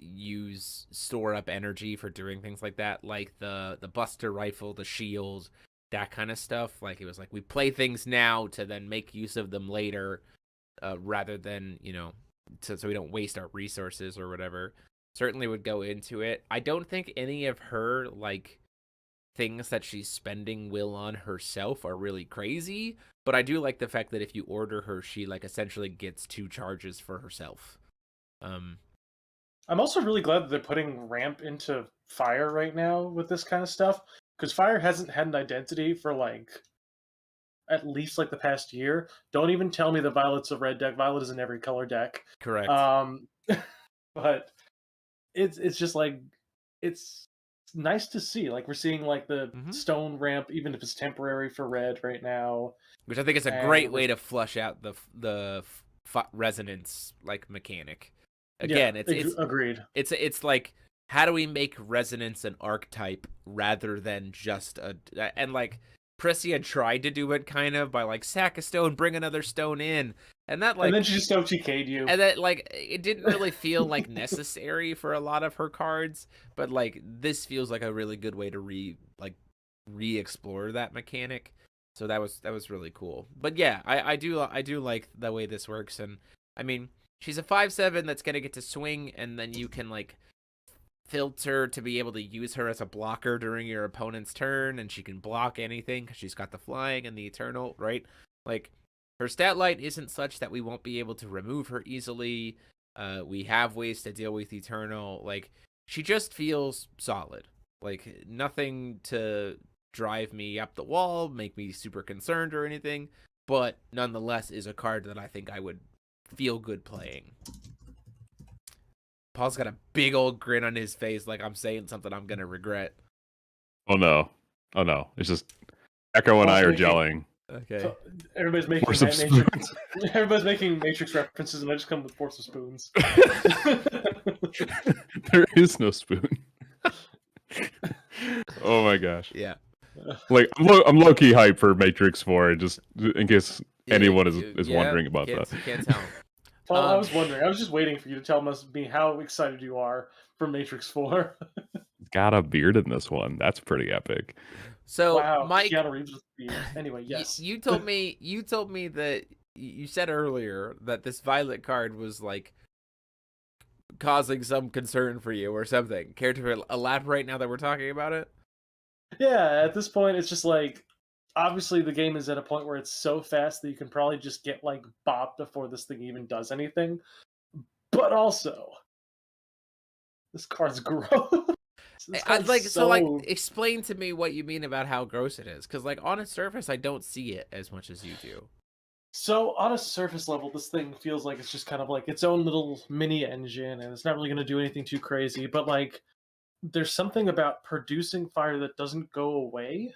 store up energy for doing things like that, like the Buster Rifle, the shield, that kind of stuff. Like it was like we play things now to then make use of them later. Rather than, so we don't waste our resources or whatever, certainly would go into it. I don't think any of her, like, things that she's spending will on herself are really crazy, but I do like the fact that if you order her, she, like, essentially gets 2 charges for herself. I'm also really glad that they're putting ramp into fire right now with this kind of stuff, because fire hasn't had an identity for, like, at least like the past year. Don't even tell me the Violet's a red deck. Violet is in every color deck. Correct. But it's just like it's nice to see. Like we're seeing like the stone ramp, even if it's temporary for red right now. Which I think is a great way to flush out the resonance like mechanic. Again, it's agreed. It's like, how do we make resonance an archetype rather than just and like Priscia tried to do it kind of by like sack a stone, bring another stone in, and that like, and then she just OTK'd you, and that like it didn't really feel like necessary for a lot of her cards, but like this feels like a really good way to re-explore that mechanic. So that was really cool. But yeah, I do like the way this works, and I mean she's a 5/7 that's gonna get to swing, and then you can like filter to be able to use her as a blocker during your opponent's turn, and she can block anything because she's got the flying and the eternal, right? Like her stat line isn't such that we won't be able to remove her easily. We have ways to deal with eternal. Like she just feels solid. Like nothing to drive me up the wall, make me super concerned or anything, but nonetheless is a card that I think I would feel good playing. Paul's got a big old grin on his face like I'm saying something I'm going to regret. Oh no. It's just Echo and I are gelling. Okay. So everybody's making Force of Matrix. Everybody's making Matrix references, and I just come with Force of Spoons. There is no spoon. Oh my gosh. Yeah. Like I'm low key hyped for Matrix 4, just in case anyone is Yeah, wondering about can't, that. Can't tell. Paul, I was wondering. I was just waiting for you to tell me how excited you are for Matrix 4. Got a beard in this one. That's pretty epic. So, Wow, Mike, Keanu Reeves with beard. Anyway, yes. you told me that you said earlier that this Violet card was like causing some concern for you or something. Care to elaborate now that we're talking about it? Yeah, at this point, it's just like obviously the game is at a point where it's so fast that you can probably just get like bopped before this thing even does anything. But also, this card's gross. I'd like so explain to me what you mean about how gross it is, because like on its surface, I don't see it as much as you do. So on a surface level, this thing feels like it's just kind of like its own little mini engine, and it's not really going to do anything too crazy. But like, there's something about producing fire that doesn't go away,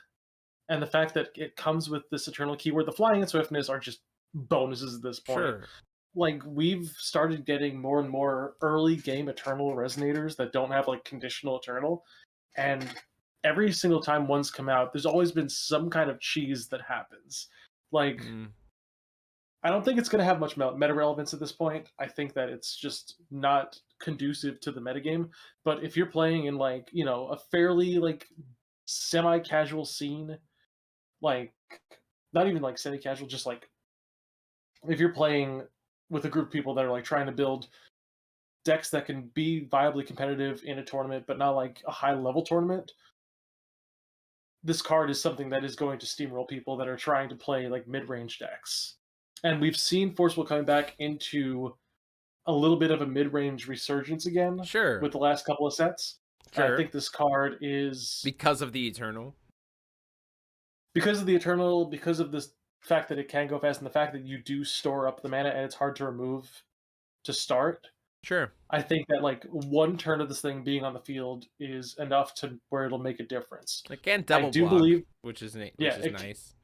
and the fact that it comes with this eternal keyword, the flying and swiftness are just bonuses at this point. Sure. Like we've started getting more and more early game eternal resonators that don't have like conditional eternal, and every single time one's come out, there's always been some kind of cheese that happens. Like I don't think it's going to have much meta relevance at this point. I think that it's just not conducive to the metagame. But if you're playing in like, you know, a fairly like semi-casual scene, like not even like semi-casual, just like if you're playing with a group of people that are like trying to build decks that can be viably competitive in a tournament, but not like a high level tournament, this card is something that is going to steamroll people that are trying to play like mid-range decks. And we've seen Forcible coming back into a little bit of a mid-range resurgence again. Sure. With the last couple of sets. Sure. I think this card is because of the Eternal. Because of the Eternal, because of this fact that it can go fast, and the fact that you do store up the mana and it's hard to remove to start. Sure. I think that like one turn of this thing being on the field is enough to where it'll make a difference. It can double block, which is nice.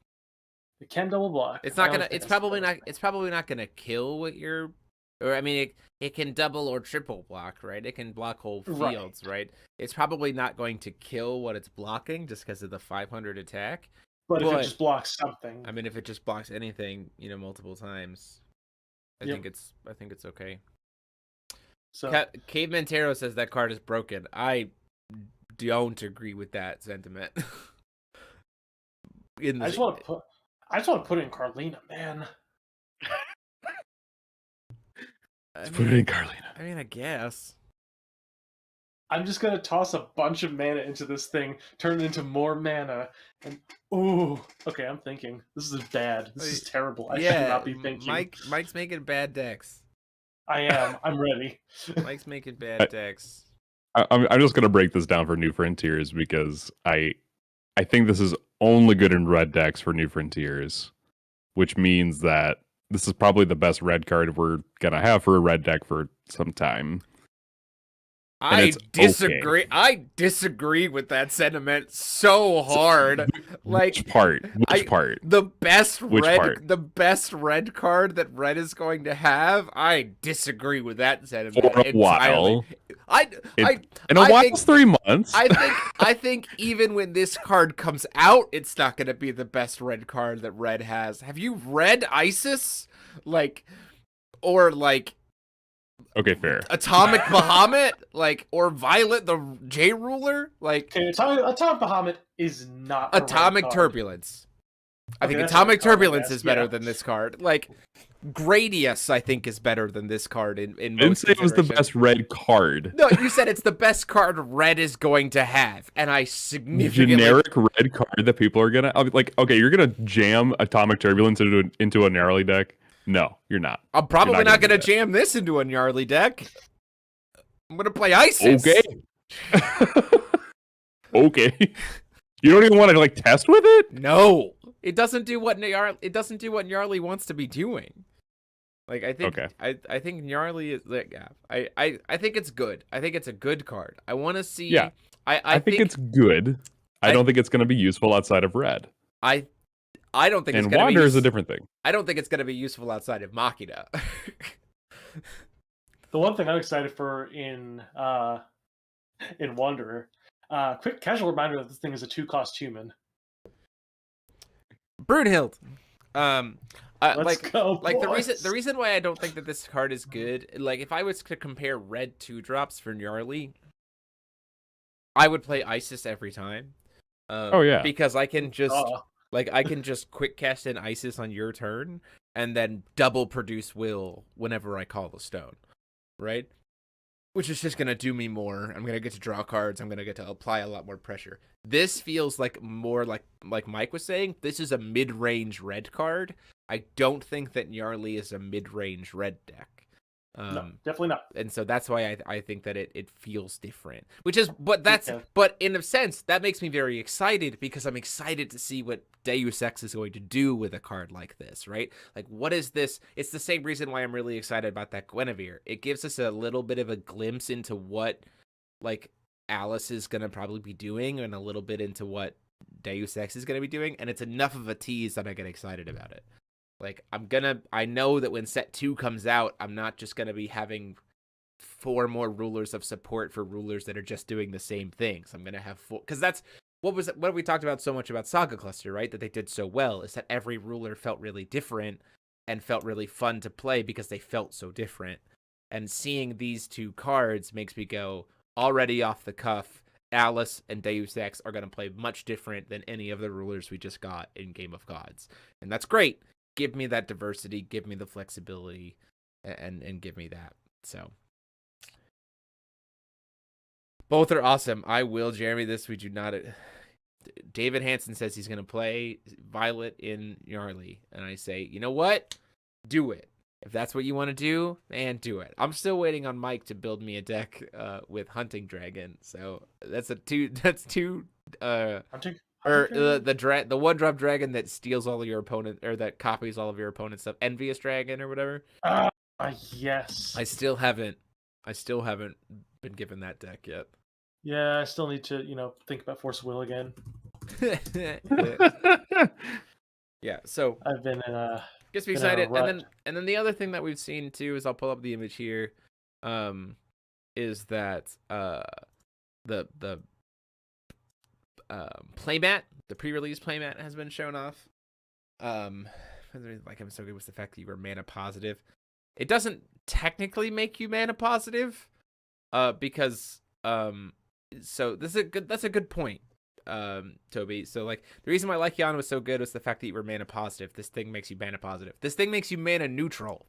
It can double block. It's not gonna. It's probably not. It's probably not gonna kill what you're. Or I mean, it can double or triple block, right? It can block whole fields, right? It's probably not going to kill what it's blocking just because of the 500 attack. But if it just blocks something, I mean, if it just blocks anything, you know, multiple times, I think it's okay. So Caveman Tarot says that card is broken. I don't agree with that sentiment. I just want to put it in Carlina, man. Put it in Carlina. I mean, I guess. I'm just gonna toss a bunch of mana into this thing, turn it into more mana, and ooh, okay, I'm thinking. This is bad. This is terrible. I should not be thinking. Mike's making bad decks. I am. I'm ready. Mike's making bad decks. I'm just gonna break this down for New Frontiers because I think this is only good in red decks for New Frontiers, which means that this is probably the best red card we're gonna have for a red deck for some time. I disagree. Okay. I disagree with that sentiment so hard. Like which part? Which part? The best red card that red is going to have. I disagree with that sentiment. For a while. In a while, 3 months. I think even when this card comes out, it's not going to be the best red card that red has. Have you read Isis? Okay, fair. Atomic Bahamut, or Violet the J Ruler, Okay, Atomic Bahamut is not Atomic Turbulence. I think Atomic Turbulence is better than this card. Gradius, I think, is better than this card in most. Didn't say it was the best red card. No, you said it's the best card red is going to have, and I significantly generic red card that people are gonna okay, you're gonna jam Atomic Turbulence into a gnarly deck. No, you're not. I'm probably not going to jam this into a gnarly deck. I'm going to play Isis. Okay. Okay. You don't even want to test with it? No. It doesn't do what gnarly wants to be doing. I think I think gnarly is I think it's good. I think it's a good card. I want to see I think it's good. I don't think it's going to be useful outside of red. I don't think it's And gonna Wander be is a different thing. I don't think it's gonna be useful outside of Machina. The one thing I'm excited for in Wanderer, quick casual reminder that this thing is a 2-cost human. Brunhild. Let's go, like boys. the reason why I don't think that this card is good, like if I was to compare red 2-drops for Gnarly, I would play Isis every time. Oh, yeah. Because I can just I can just quick cast an Isis on your turn and then double produce Will whenever I call the stone, right? Which is just gonna do me more. I'm gonna get to draw cards. I'm gonna get to apply a lot more pressure. This feels like more like Mike was saying. This is a mid-range red card. I don't think that Gnarly is a mid-range red deck. No, definitely not. And so that's why I think that it feels different. But in a sense, that makes me very excited because I'm excited to see what Deus Ex is going to do with a card like this, right? Like, what is this? It's the same reason why I'm really excited about that Guinevere. It gives us a little bit of a glimpse into what, like, Alice is going to probably be doing and a little bit into what Deus Ex is going to be doing. And it's enough of a tease that I get excited about it. Like, I know that when set 2 comes out, I'm not just going to be having 4 more rulers of support for rulers that are just doing the same things. I'm going to have 4, because that's what we talked about so much about Saga Cluster, right? That they did so well is that every ruler felt really different and felt really fun to play because they felt so different. And seeing these 2 cards makes me go, already off the cuff, Alice and Deus Ex are going to play much different than any of the rulers we just got in Game of Gods. And that's great. Give me that diversity, give me the flexibility, and give me that. So both are awesome. I will, Jeremy, this we do not. David Hansen says he's going to play Violet in Gnarly, and I say, you know what? Do it. If that's what you want to do, man, do it. I'm still waiting on Mike to build me a deck with Hunting Dragon. So that's two. Hunting? Or the 1-drop dragon that steals all of your opponent, or that copies all of your opponent's stuff. Envious Dragon or whatever. Yes. I still haven't been given that deck yet. Yeah, I still need to, think about Force Will again. Yeah, so I've been in a gets me excited. And then the other thing that we've seen too is, I'll pull up the image here, is that the playmat, the pre-release playmat has been shown off. Like I'm so good with the fact that you were mana positive. It doesn't technically make you mana positive, because so that's a good point, Toby. So like the reason why Lycion was so good was the fact that you were mana positive. This thing makes you mana positive. This thing makes you mana neutral.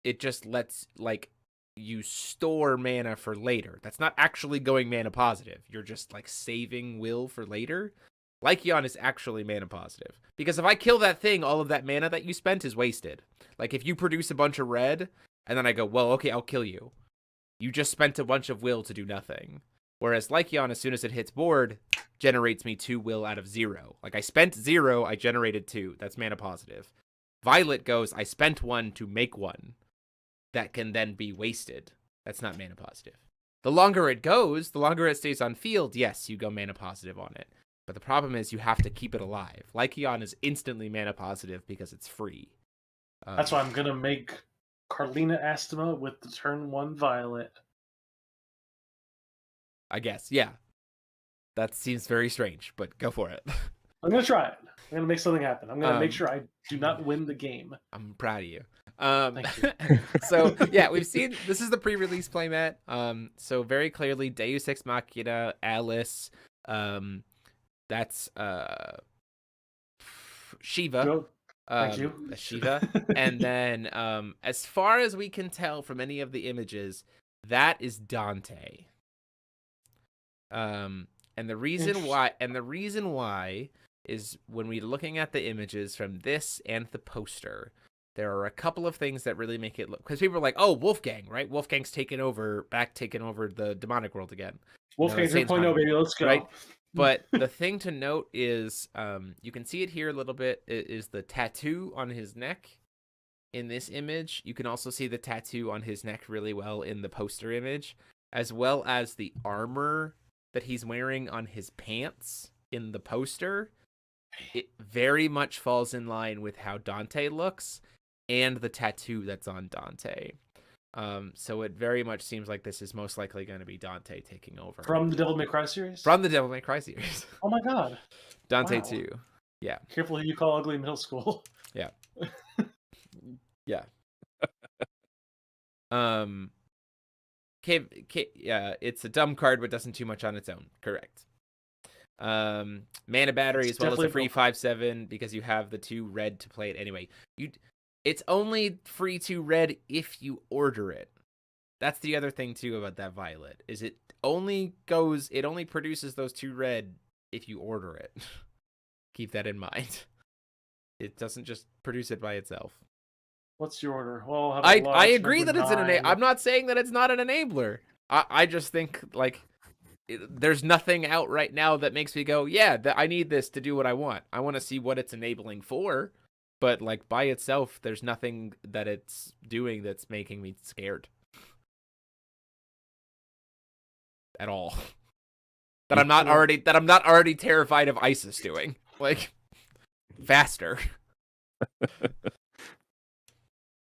It just lets you store mana for later. That's not actually going mana positive. You're just like saving will for later. Lycion is actually mana positive. Because if I kill that thing, all of that mana that you spent is wasted. Like if you produce a bunch of red, and then I go, well, okay, I'll kill you. You just spent a bunch of will to do nothing. Whereas Lycion, as soon as it hits board, generates me 2 will out of 0. Like I spent 0, I generated 2. That's mana positive. Violet goes, I spent 1 to make 1. That can then be wasted. That's not mana positive. The longer it goes, the longer it stays on field, yes, you go mana positive on it. But the problem is you have to keep it alive. Lycion is instantly mana positive because it's free. That's why I'm going to make Carlina Astima with the turn 1 Violet. I guess, yeah. That seems very strange, but go for it. I'm going to try it. I'm going to make something happen. I'm going to make sure I do not win the game. I'm proud of you. Thank you. So yeah, we've seen, this is the pre-release playmat. So very clearly Deus Ex Machina, Alice, that's Shiva. Thank you. Shiva. And then as far as we can tell from any of the images, that is Dante. And the reason why is when we're looking at the images from this and the poster, there are a couple of things that really make it look, because people are like, oh, Wolfgang, right? Wolfgang's taken over the demonic world again. Wolfgang 3.0, baby, let's go. Right? But the thing to note is, you can see it here a little bit, is the tattoo on his neck in this image. You can also see the tattoo on his neck really well in the poster image, as well as the armor that he's wearing on his pants in the poster, it very much falls in line with how Dante looks and the tattoo that's on Dante. So it very much seems like this is most likely going to be Dante taking over. From the Devil May Cry series? From the Devil May Cry series. Oh my god. Dante Wow. 2. Yeah. Careful who you call ugly in middle school. Yeah. Yeah. Yeah, it's a dumb card, but doesn't do much on its own. Correct. Mana battery It's as well as a definitely free 5/7 because you have the 2 red to play it anyway. It's only free 2 red if you order it. That's the other thing too about that violet is it only produces those 2 red if you order it. Keep that in mind. It doesn't just produce it by itself. What's your order? Well, how about I large, agree that number it's an 9? I'm not saying that it's not an enabler. I just think like there's nothing out right now that makes me go, yeah, I need this to do what I want. I want to see what it's enabling for, but like by itself, there's nothing that it's doing that's making me scared at all. That I'm not already terrified of ISIS doing like faster.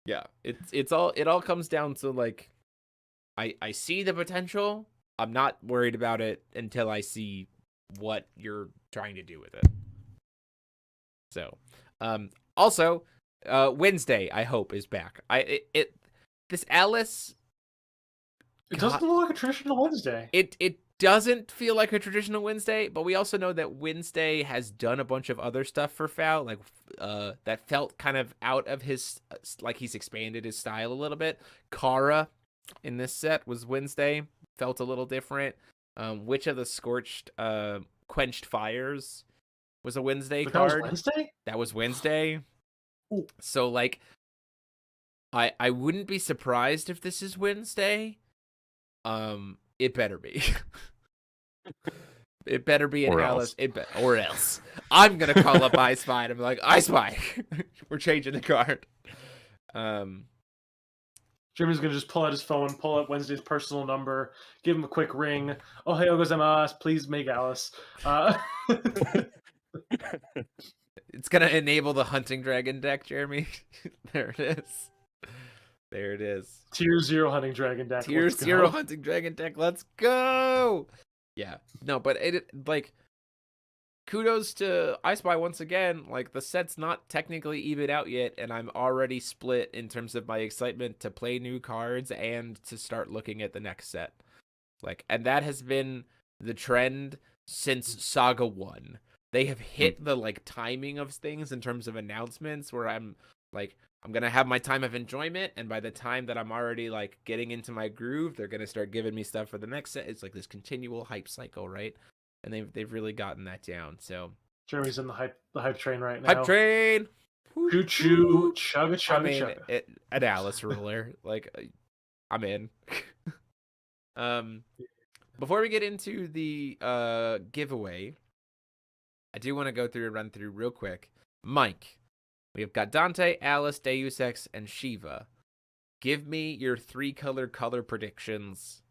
Yeah, it all comes down to like I see the potential. I'm not worried about it until I see what you're trying to do with it. So, also, Wednesday I hope is back. This Alice. It doesn't look like a traditional Wednesday. It doesn't feel like a traditional Wednesday, but we also know that Wednesday has done a bunch of other stuff for Fowl, like that felt kind of out of his, like he's expanded his style a little bit. Kara in this set was Wednesday, felt a little different. Witch of the Scorched, Quenched Fires was a Wednesday card. That was Wednesday? That was Wednesday. Ooh. So like, I wouldn't be surprised if this is Wednesday. It better be. It better be an Alice. Or else. I'm gonna call up I Spy and I'm like, I Spy. We're changing the card. Jimmy's gonna just pull out his phone, pull out Wednesday's personal number, give him a quick ring. Ohayou gozaimasu, please make Alice. It's gonna enable the Hunting Dragon deck, Jeremy. There it is. There it is. Tier 0 Hunting Dragon deck. Tier 0 Hunting Dragon deck. Let's go. Yeah. No, but it like kudos to I Spy once again. Like the set's not technically even out yet, and I'm already split in terms of my excitement to play new cards and to start looking at the next set. Like, and that has been the trend since Saga 1. They have hit the like timing of things in terms of announcements where I'm like, I'm going to have my time of enjoyment, and by the time that I'm already like getting into my groove, they're going to start giving me stuff for the next set. It's like this continual hype cycle, right? And they've really gotten that down. So Jeremy's in the hype train right now. Hype train. Choo choo, chugga chugga chugga. An Alice ruler. Like I'm in. Before we get into the giveaway, I do want to go through and run through real quick. Mike, we've got Dante, Alice, Deus Ex, and Shiva. Give me your 3-color color predictions.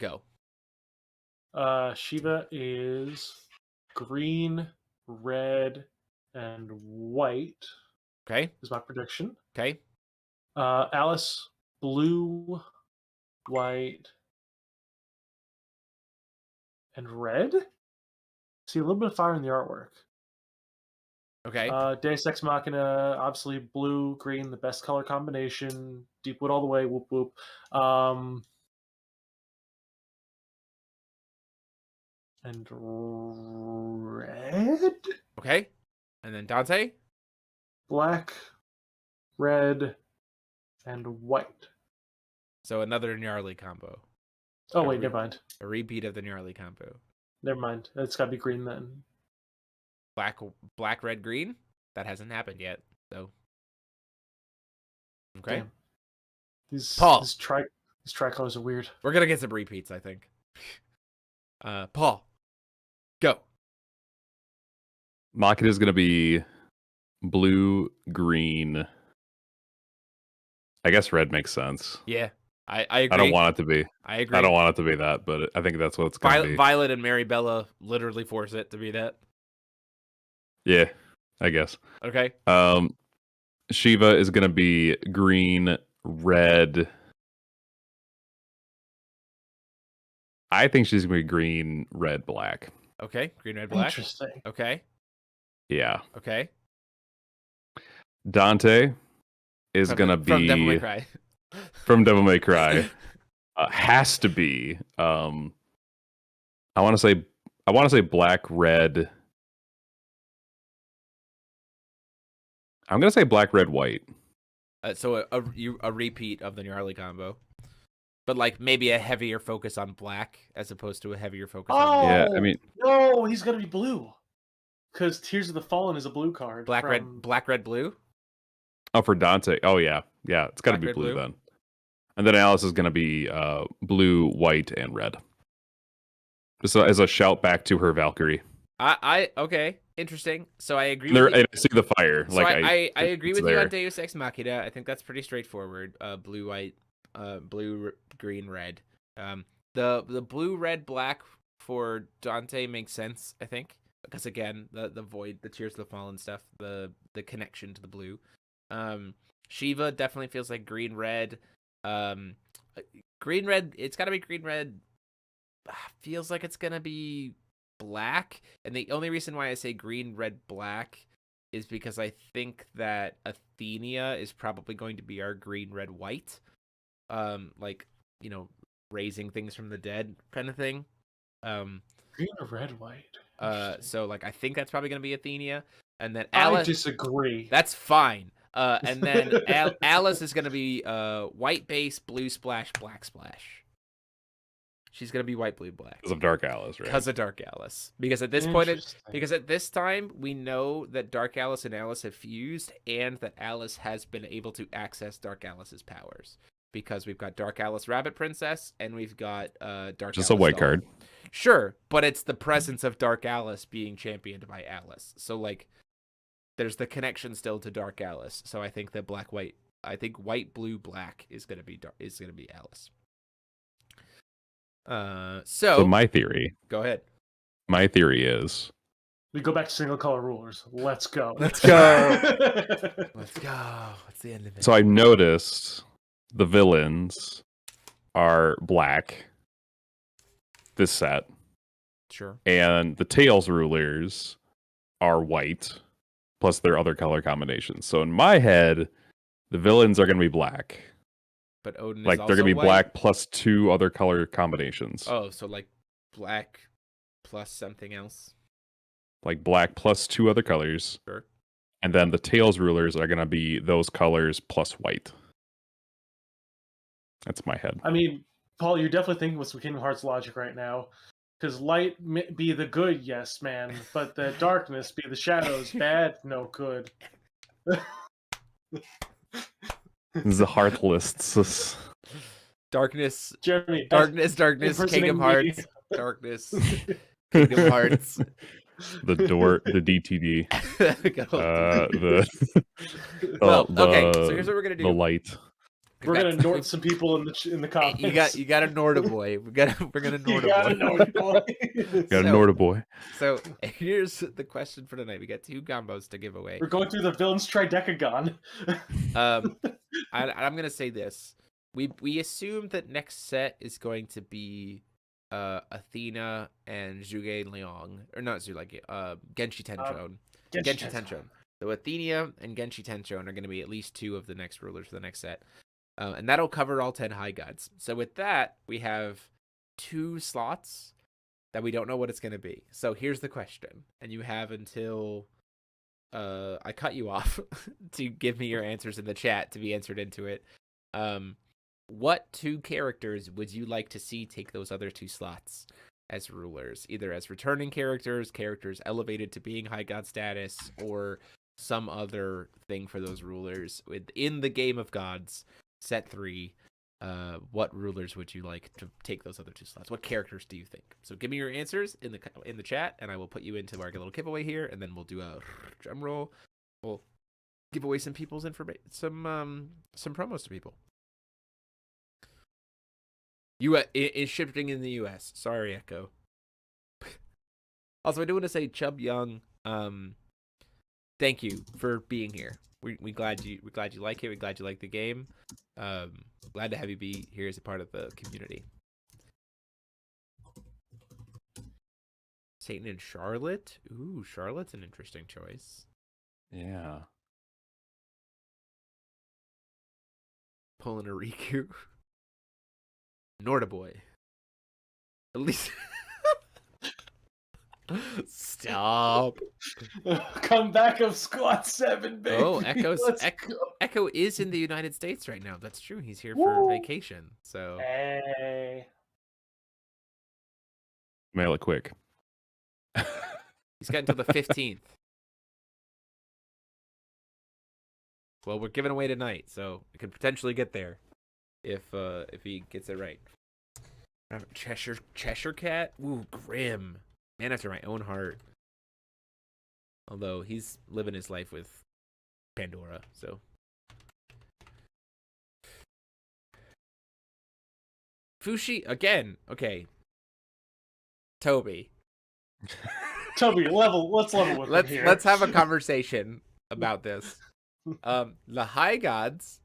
Go. Shiva is green, red, and white. Okay. Is my prediction. Okay. Alice, blue, white, and red. See a little bit of fire in the artwork. Okay. Deus Ex Machina, obviously blue, green, the best color combination. Deepwood all the way. Whoop whoop. And red. Okay. And then Dante? Black, red, and white. So another Gnarly combo. Oh, wait, never mind. A repeat of the Gnarly combo. Never mind. It's got to be green then. Black, red, green? That hasn't happened yet, so. Okay. Damn. These tricolors are weird. We're going to get some repeats, I think. Paul, go. Machina is going to be blue, green. I guess red makes sense. Yeah. I agree. I don't want it to be. I agree. I don't want it to be that, but I think that's what it's gonna be. Violet and Maribella literally force it to be that. Yeah, I guess. Okay. Shiva is gonna be green, red. I think she's gonna be green, red, black. Okay. Green, red, black. Interesting. Okay. Yeah. Okay. Dante is gonna be from Devil May Cry. from Devil May Cry. Has to be. I want to say black, red. I'm gonna say black, red, white. So a repeat of the Gnarly combo, but like maybe a heavier focus on black as opposed to a heavier focus on Yeah, I mean, no, he's gonna be blue. Because Tears of the Fallen is a blue card. black, red, blue. oh, for Dante. Oh yeah, it's got to Black, be red, blue blue? then. And then Alice is gonna be blue, white, and red. Just as a shout back to her Valkyrie. Okay, interesting. So I agree. And With you. I see the fire. So like I agree it's with you on there. Deus Ex Machina. I think that's pretty straightforward. Blue, white, blue, green, red. The blue, red, black for Dante makes sense. I think because again, the void, the Tears of the Fallen stuff, the connection to the blue. Shiva definitely feels like green, red. Green, red. It's got to be green, red. Feels like it's gonna be black, and the only reason why I say green, red, black is because I think that Athenia is probably going to be our green, red, white, like raising things from the dead kind of thing. Green or red, white. So like I think that's probably gonna be Athenia, and then I Alice. disagree. That's fine. And then Alice is gonna be white base, blue splash, black splash. She's gonna be white, blue, black. Because of Dark Alice, right? Because of Dark Alice. Because at this point, because at this time, we know that Dark Alice and Alice have fused, and that Alice has been able to access Dark Alice's powers. Because we've got Dark Alice Rabbit Princess, and we've got Dark Just Alice a white Doll. card. Sure, but it's the presence of Dark Alice being championed by Alice. So like, there's the connection still to Dark Alice. So I think that white, blue, black is gonna be Alice. So my theory. Go ahead. My theory is we go back to single color rulers. Let's go. Let's go. Let's go. What's the end of it? so I noticed the villains are black this set, Sure. and the Tails rulers are white, plus their other color combinations. So in my head, the villains are going to be black. But Odin Like is they're also going to be white? black plus 2 other color combinations. Oh, so like black plus something else. Like black plus 2 other colors. Sure. And then the Tails rulers are going to be those colors plus white. That's my head. I mean, Paul, you're definitely thinking with some Kingdom Hearts logic right now. Because light be the good, yes, man. But the darkness be the shadows, bad, no good. The Heartless. Darkness. Jeremy, Darkness. Kingdom Hearts. Darkness. Kingdom Hearts. The DTD. Okay. So here's what we're gonna do. The light. We're gonna Nort some people in the comments. You got a Norda boy. We're gonna Norda You got a Nort boy. Got a Norda boy. So here's the question for tonight. We got 2 combos to give away. We're going through the villains tridecagon. I'm gonna say this. We assume that next set is going to be Athena and Zhuge Liang, or not Zhuge, Genshi Tenchon. Genshi Tenchon. So Athena and Genshi Tenchon are going to be at least 2 of the next rulers for the next set. And that'll cover all 10 high gods. So with that, we have 2 slots that we don't know what it's going to be. So here's the question. And you have until I cut you off to give me your answers in the chat to be answered into it. What 2 characters would you like to see take those other 2 slots as rulers? Either as returning characters elevated to being high god status, or some other thing for those rulers within the game of gods. Set 3, what rulers would you like to take those other 2 slots? What characters do you think? So give me your answers in the chat, and I will put you into our little giveaway here, and then we'll do a drum roll. We'll give away some people's information, some promos to people. Is shipping in the U.S. Sorry, Echo. Also, I do want to say, Chub Young, thank you for being here. We glad you like it. We're glad you like the game. Glad to have you be here as a part of the community. Satan and Charlotte. Ooh, Charlotte's an interesting choice. Yeah. Pulling a Riku. Nordaboy. At least. Stop. Comeback of Squad 7, baby. Oh, Let's go. Echo is in the United States right now. That's true. He's here for vacation. So Hey. Mail it quick. he's got until the 15th. Well, we're giving away tonight, so it could potentially get there if he gets it right. Cheshire Cat. Ooh, grim. Man after my own heart. Although he's living his life with Pandora, so. Fushi again. Okay. Toby. Toby, let's level with him here. Let's have a conversation about this. The high gods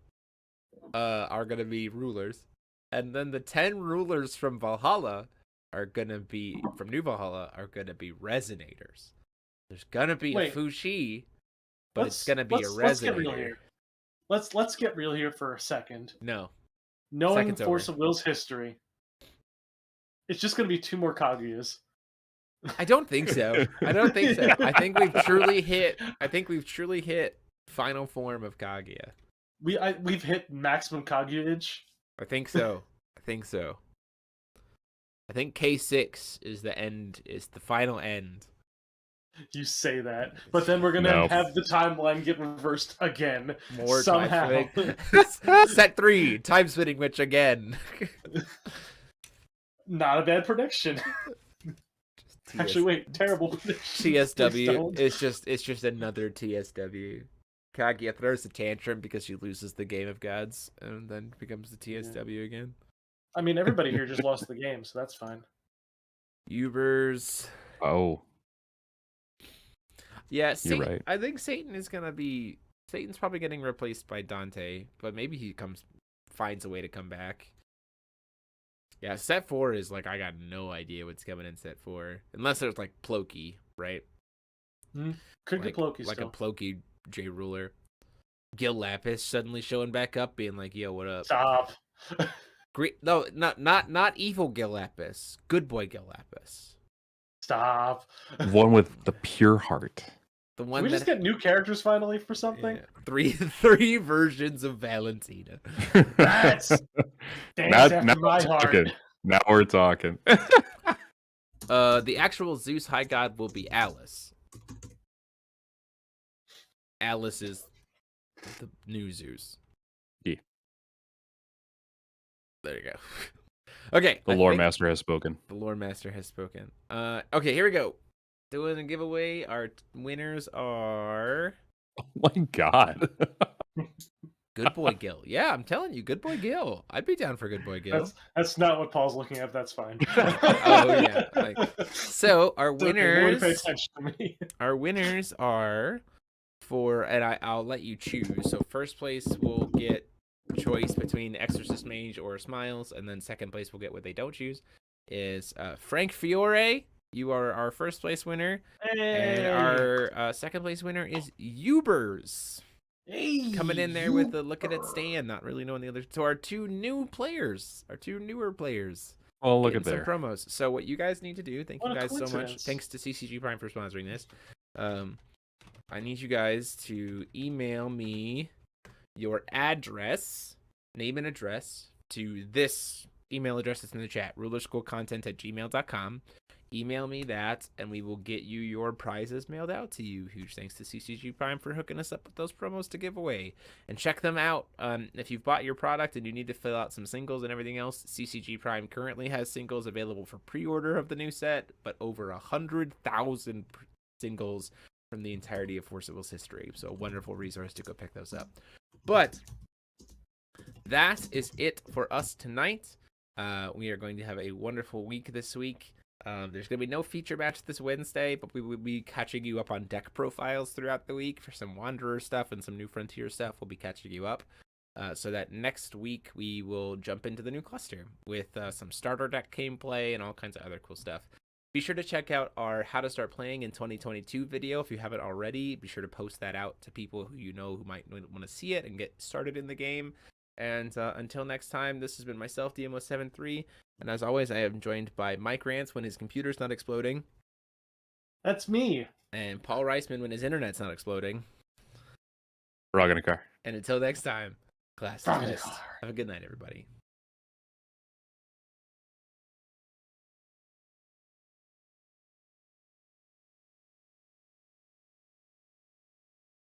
are gonna be rulers, and then the 10 rulers from Valhalla are gonna be from New Valhalla are gonna be resonators. There's gonna be a Fushi, but it's gonna be a resonator. Let's get real here. Let's get real here for a second. No. Knowing Second's Force over. of Will's history, it's just gonna be 2 more Kaguyas. I don't think so. I don't think so. I think we've truly hit final form of Kaguya. We've hit maximum Kaguya-age. I think so. I think K6 is the end, is the final end. You say that, but then we're gonna have the timeline get reversed again. More somehow. Set 3, time spinning witch again. Not a bad prediction. Actually, wait, terrible prediction. TSW. It's just another TSW. Kaguya throws a tantrum because she loses the game of gods and then becomes the TSW again. I mean, everybody here just lost the game, so that's fine. Ubers. Oh. Yeah, you're right. I think Satan's probably getting replaced by Dante, but maybe he finds a way to come back. Yeah, set 4 is like, I got no idea what's coming in set 4. Unless there's like Ploki, right? Could get Ploki like still. a Ploki J ruler. Gil Lapis suddenly showing back up, being like, "Yo, what up?" Stop. No, not evil Gil Lapis. Good boy Gil Lapis. Stop. One with the pure heart. The one. Can we just get new characters finally for something? Yeah. Three versions of Valentina. That's after my heart. Talking. Now we're talking. The actual Zeus High God will be Alice. Alice is the new Zeus. Yeah. There you go. Okay. The lore master has spoken. The lore master has spoken. Okay, here we go. Doing a giveaway. Our winners are... Oh my god. Good boy Gil. Yeah, I'm telling you, good boy Gil. I'd be down for good boy Gil. That's not what Paul's looking at. That's fine. Oh yeah. So our winners. Pay attention to me. Our winners are and I'll let you choose. So first place will get choice between Exorcist Mage or Smiles, and then second place will get what they don't choose. Is Frank Fiore. You are our first place winner, and our second place winner is Ubers. Hey, coming in there with the look at it stand, not really knowing the other. So our two newer players. Oh, look at some there. promos. So what you guys need to do, thank you guys so much. Thanks to CCG Prime for sponsoring this. I need you guys to email me your address, name and address, to this email address that's in the chat, rulerschoolcontent@gmail.com. Email me that, and we will get you your prizes mailed out to you. Huge thanks to CCG Prime for hooking us up with those promos to give away. And check them out. If you've bought your product and you need to fill out some singles and everything else, CCG Prime currently has singles available for pre-order of the new set, but over 100,000 singles from the entirety of Force of Will's history. So a wonderful resource to go pick those up. But that is it for us tonight. We are going to have a wonderful week this week. There's going to be no feature match this Wednesday, but we will be catching you up on deck profiles throughout the week for some Wanderer stuff and some New Frontier stuff. We'll be catching you up so that next week we will jump into the new cluster with some starter deck gameplay and all kinds of other cool stuff. Be sure to check out our How to Start Playing in 2022 video if you haven't already. Be sure to post that out to people who you know who might want to see it and get started in the game. And until next time, this has been myself, DMO73. And as always, I am joined by Mike Rance when his computer's not exploding. That's me. And Paul Reisman when his internet's not exploding. We're all gonna car. And until next time, class dismissed. Have a good night, everybody.